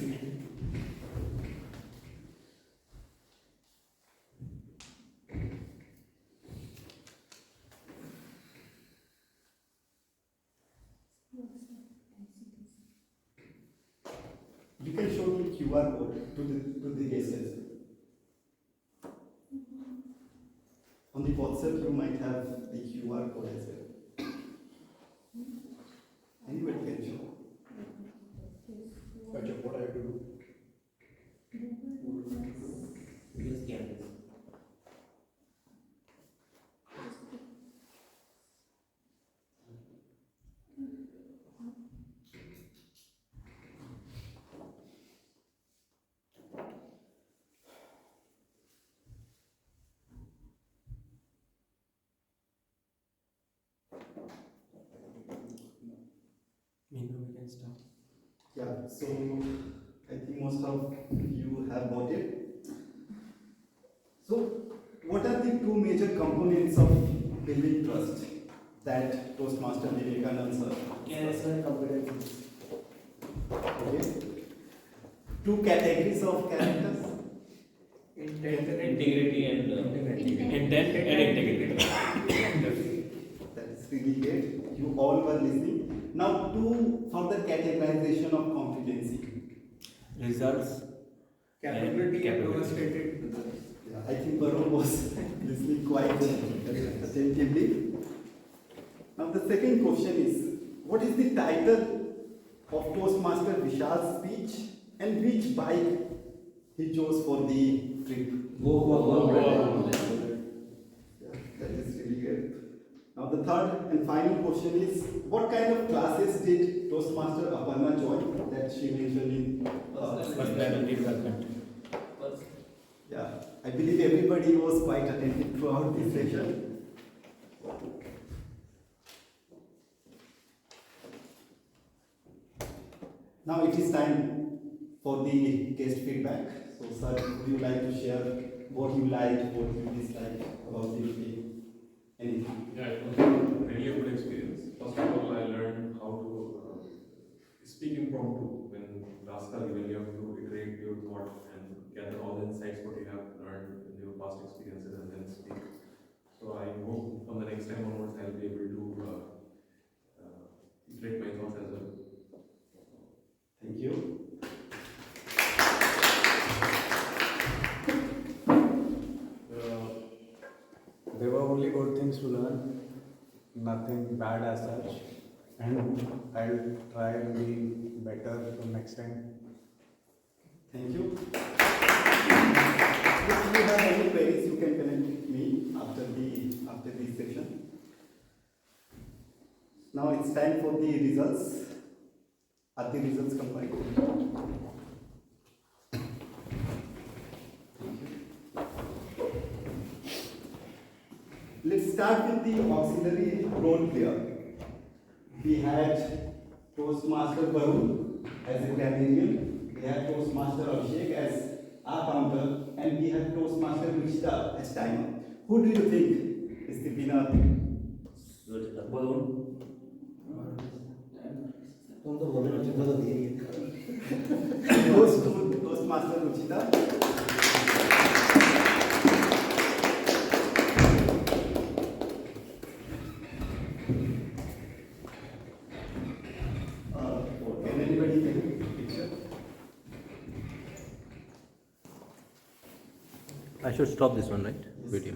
You can show me QR code to the guests. On the WhatsApp, you might have the QR code as well. Anybody can show. What I have to do? Yes, yeah. Maybe we can start. Yeah, so I think most of you have voted. So, what are the two major components of building trust that Toastmaster Vivekanand sir? Competencies. Okay. Two categories of characters. Integrity and intent and integrity. That is really great. You all were listening. Now, two further categorization of competency. Results. Capability demonstrated. Yeah, I think Varun was listening quite attentively. Now, the second question is, what is the title of Toastmaster Vishal's speech, and which bike he chose for the trip. Go. Yeah, that is really good. Now the third and final question is, what kind of classes did Toastmaster Aparna join that she mentioned in Personality development. yeah, I believe everybody was quite attentive throughout this session. Now it is time for the guest feedback. So sir, would you like to share what you liked, what you disliked about the meeting? Anything? Yeah, it was really a good experience. First of all, I learned how to speak impromptu when you have to iterate your thought and gather all the insights what you have learned in your past experiences and then speak. So I hope from the next time onwards I'll be able to iterate my thoughts as well. Thank you. There were only good things to learn, nothing bad as such, and I'll try and be better the next time. Thank you. If you have any queries, you can connect with me after this session. Now it's time for the results. Are the results combined? Let's start with the auxiliary role player. We had Toastmaster Varun as a grammarian, we had Toastmaster Abhishek as our counter, and we had Toastmaster Ruchita as timer. Who do you think is the winner? Balloon. Goes to Toastmaster Ruchita. Can anybody take a picture? I should stop this one, right? Video.